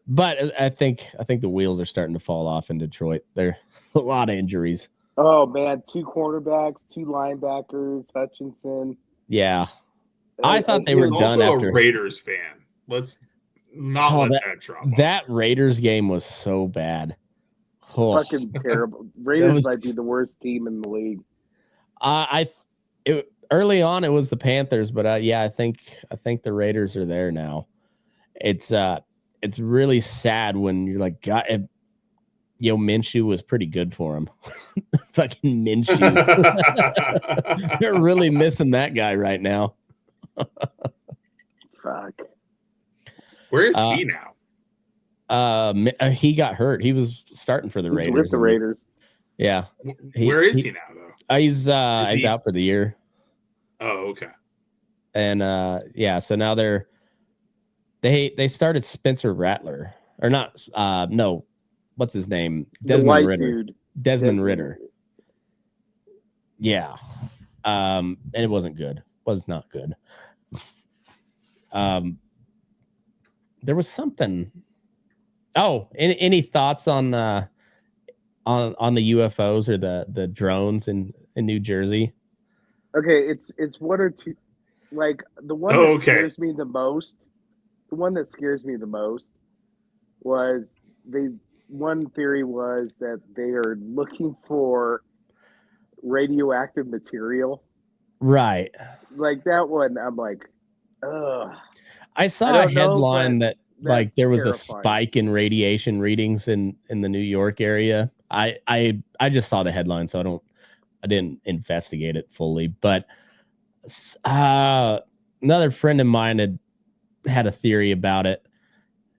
But I think the wheels are starting to fall off in Detroit. There are a lot of injuries. Oh man, 2 quarterbacks, 2 linebackers, Hutchinson. Yeah, I thought they were done after. A Raiders fan. Let's not let that drop. That Raiders game was so bad. Fucking terrible. Raiders might be the worst team in the league. Early on it was the Panthers, but I think the Raiders are there now. It's really sad when you're like, God, Minshew was pretty good for him. Fucking Minshew. They're really missing that guy right now. Fuck. Where is he now? He got hurt. He was starting for the Raiders. With the Raiders. Yeah. Where is he now though? He's out for the year. Oh, okay. And so now they started Spencer Rattler. Or not no. What's his name? Desmond Ritter. Dude. Desmond Ritter. Yeah. And it wasn't good. Was not good. There was something. Oh, any thoughts on the UFOs or the drones in New Jersey? Okay, it's one or two. Like the one that scares me the most. The one that scares me the most was one theory was that they are looking for radioactive material. Right. Like that one, I'm like, ugh. I saw a headline that like there was terrifying. a spike in radiation readings in the New York area. I just saw the headline, so I didn't investigate it fully. But another friend of mine had a theory about it,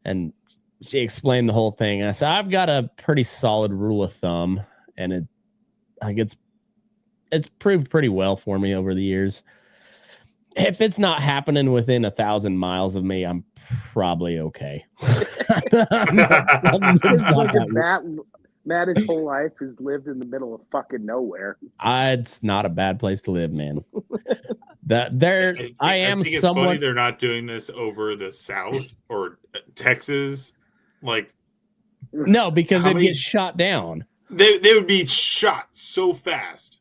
and she explained the whole thing. And I said, I've got a pretty solid rule of thumb, and it's proved pretty well for me over the years. If it's not happening within 1,000 miles of me, I'm probably okay. Matt, his whole life has lived in the middle of fucking nowhere. It's not a bad place to live, man. I think it's funny they're not doing this over the South or Texas. Like, no, because it'd get shot down. They would be shot so fast.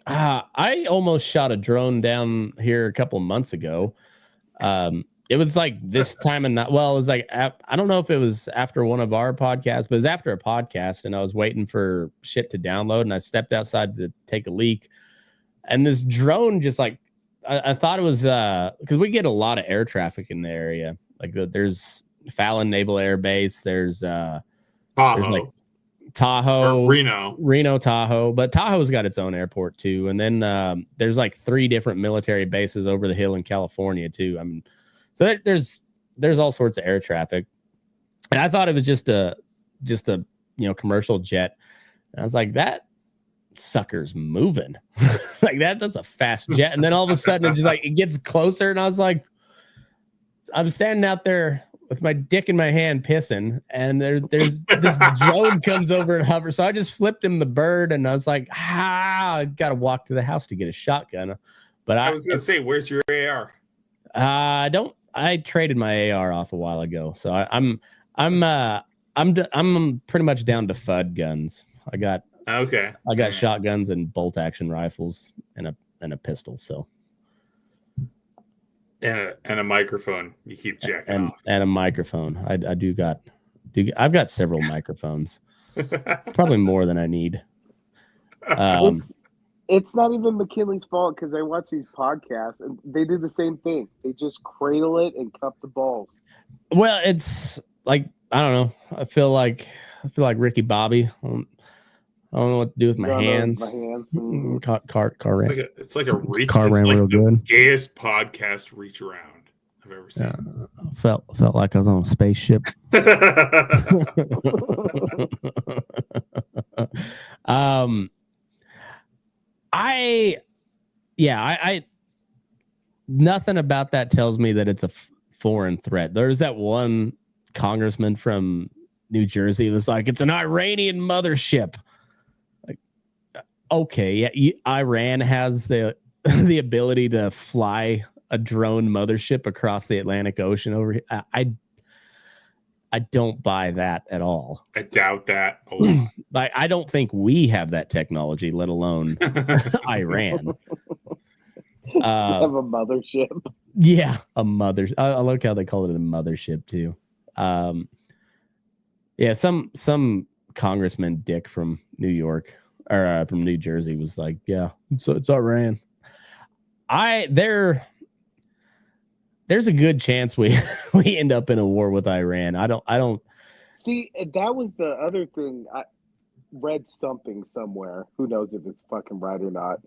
I almost shot a drone down here a couple of months ago. It was like this time of night. Well, it was like, I don't know if it was after one of our podcasts, but it was after a podcast, and I was waiting for shit to download, and I stepped outside to take a leak, and this drone just like, I thought it was because we get a lot of air traffic in the area. Like there's Fallon Naval Air Base, there's like Tahoe, Reno, Tahoe, but Tahoe's got its own airport too, and then there's like 3 different military bases over the hill in California too. I mean, so there's all sorts of air traffic, and I thought it was just a commercial jet. And I was like, that sucker's moving. Like that's a fast jet. And then all of a sudden it gets closer, and I was like, I'm standing out there with my dick in my hand pissing, and there's this drone comes over and hovers. So I just flipped him the bird, and I was like, I gotta walk to the house to get a shotgun. But I was gonna say, where's your AR? I traded my AR off a while ago, so I'm pretty much down to FUD guns. I got shotguns and bolt action rifles and a pistol. So and a microphone. You keep jacking off. And a microphone. I've got several microphones. Probably more than I need. It's not even McKinley's fault, because I watch these podcasts and they do the same thing. They just cradle it and cup the balls. Well, it's like, I don't know. I feel like Ricky Bobby. I don't know what to do with my hands. Car ran. It's like a reach. Car ran real good. The gayest podcast reach around I've ever seen. Felt like I was on a spaceship. I nothing about that tells me that it's a foreign threat. There's that one congressman from New Jersey that's like, it's an Iranian mothership. Like, okay, yeah, Iran has the ability to fly a drone mothership across the Atlantic Ocean over here. I don't buy that at all. I doubt that a lot. Like, I don't think we have that technology, let alone Iran. Have a mothership. Yeah, a mother. I like how they call it a mothership too. Yeah, some congressman dick from New York or from New Jersey was like, yeah, so it's Iran. There's a good chance we end up in a war with Iran. I don't see. That was the other thing. I read something somewhere. Who knows if it's fucking right or not.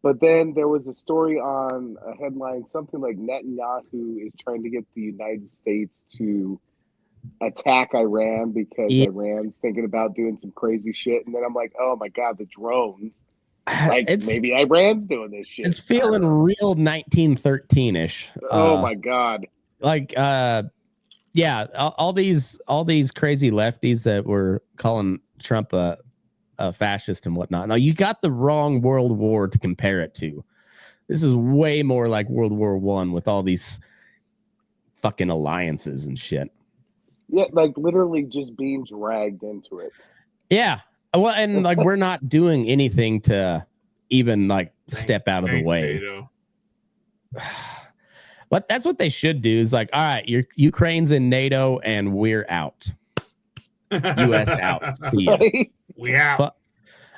But then there was a story on a headline, something like Netanyahu is trying to get the United States to attack Iran because Iran's thinking about doing some crazy shit. And then I'm like, oh my God, the drones. Like, maybe Iran's doing this shit. It's feeling real 1913-ish. Oh my God. Like, yeah, all these crazy lefties that were calling Trump a fascist and whatnot. Now, you got the wrong World War to compare it to. This is way more like World War I with all these fucking alliances and shit. Yeah, like literally just being dragged into it. Yeah. Well, and like we're not doing anything to even like step out of the way. NATO. But that's what they should do is like, all right, Ukraine's in NATO and we're out. US out. See ya. We out. But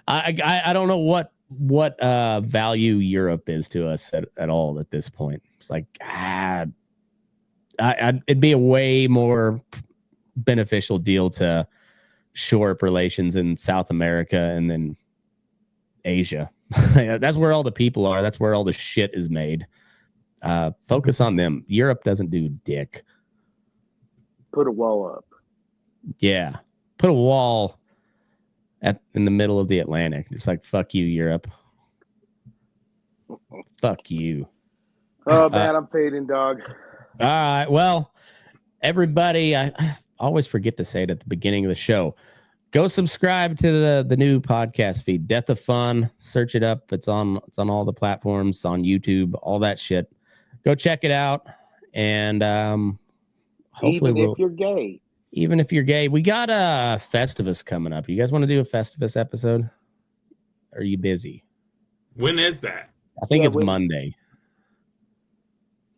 I don't know what value Europe is to us at all at this point. It's like it'd be a way more beneficial deal to shore up relations in South America and then Asia. That's where all the people are. That's where all the shit is made. Focus on them. Europe doesn't do dick. Put a wall up. Yeah. Put a wall in the middle of the Atlantic. It's like, fuck you, Europe. Fuck you. Oh, man, I'm fading, dog. All right. Well, everybody, I always forget to say it at the beginning of the show. Go subscribe to the new podcast feed, Death of Fun. Search it up. It's on all the platforms, on YouTube, all that shit. Go check it out. And hopefully even if you're gay. Even if you're gay. We got a Festivus coming up. You guys want to do a Festivus episode? Are you busy? When is that? I think it's Monday.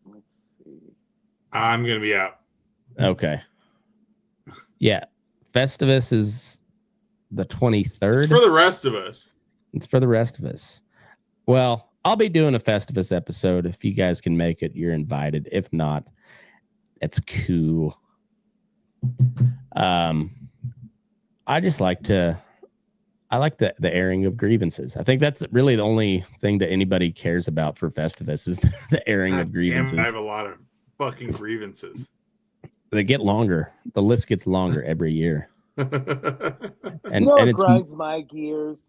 Let's see. I'm going to be out. Okay. Yeah. Festivus is the 23rd. It's for the rest of us. It's for the rest of us. Well, I'll be doing a Festivus episode. If you guys can make it, you're invited. If not, it's cool. I just like the airing of grievances. I think that's really the only thing that anybody cares about for Festivus is the airing of grievances. Damn, I have a lot of fucking grievances. They get longer. The list gets longer every year. And it grinds my gears.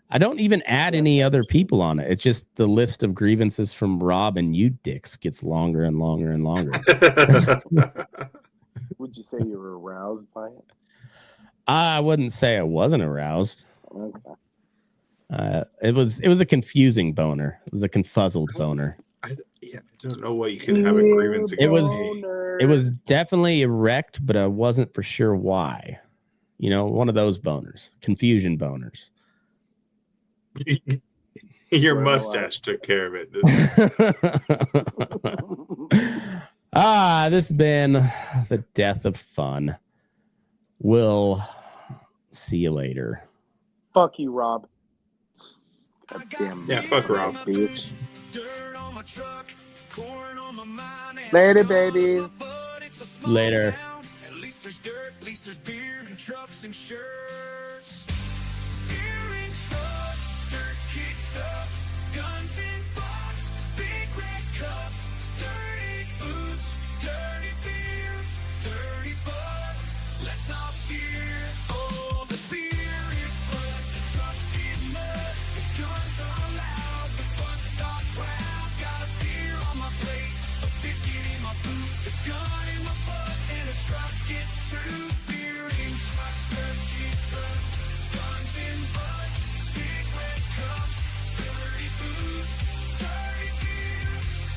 I don't even add any other people on it. It's just the list of grievances from Rob and you dicks gets longer and longer and longer. Would you say you were aroused by it? I wouldn't say I wasn't aroused. Okay. It was a confusing boner. It was a confuzzled boner. I don't know what you can have a grievance against. It was definitely erect, but I wasn't for sure why. You know, one of those boners, confusion boners. Your mustache took care of it. This has been the Death of Fun. We'll see you later. Fuck you, Rob. God damn. Yeah, fuck Rob. Bitch. Later, baby. Later. At least there's dirt, at least there's beer and trucks and shirts. Beer and trucks, dirt kicks up, guns and box, big red cups, dirty boots, dirty beer, dirty butts. Let's all cheer. Oh, the beer it floods, the trucks get mud, the guns are loud, the butts are proud. Got a beer on my plate, a biscuit in my boot, the gun in my butt, and a truck gets through. Beer in trucks, dirt kicks up, guns in butts, big red cups, dirty boots, dirty beer,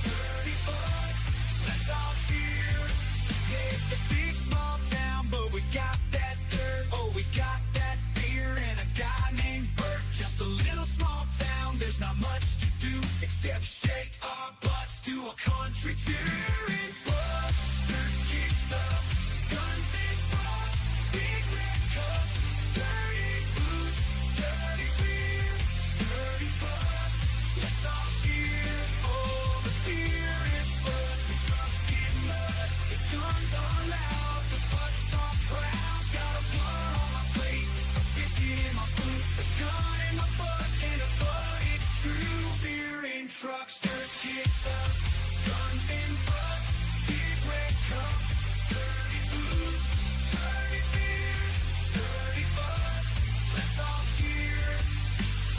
dirty butts. Let's all cheer. Yeah, it's a big small town, but we got that dirt. Oh, we got that beer and a guy named Bert. Just a little small town, there's not much to do except shake our butts to a country tune. In butts, dirt kicks up, guns and butts, big red cups, dirty boots, dirty beer, dirty butts. Let's all cheer. Oh, the beer it floods, the trucks get mud, the guns are loud, the butts are proud. Got a blood on my plate, a biscuit in my boot, a gun in my butt, and a butt. It's true. Beer in trucks, dirt kicks up, guns in butts, big red cups, dirty boots, dirty beer, dirty butts. Let's all cheer.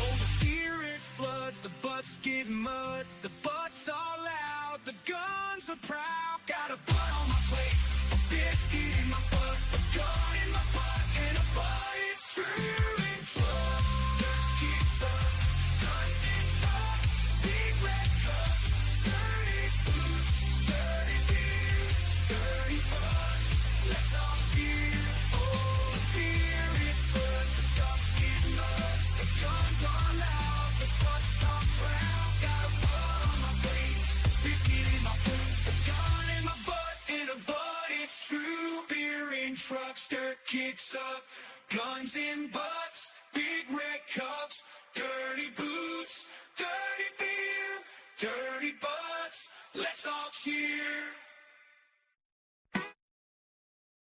Oh, the beer it floods, the butts get mud, the butts are loud, the guns are proud. Got a butt on my plate, a biscuit in my butt, a gun in my butt, and a butt. It's true. In trucks, dirt kicks up, guns in butts, big red cups, dirty boots, dirty beer, dirty butts. Let's all cheer. Oh, the beer it floods, the trucks get mud, the guns are loud, the butts are proud. Got a butt on my plate, a biscuit in my boot, a gun in my butt, and a butt. It's true. Beer in trucks, dirt kicks up, guns in butts, big red cups, dirty boots, dirty beer, dirty butts. Let's all cheer.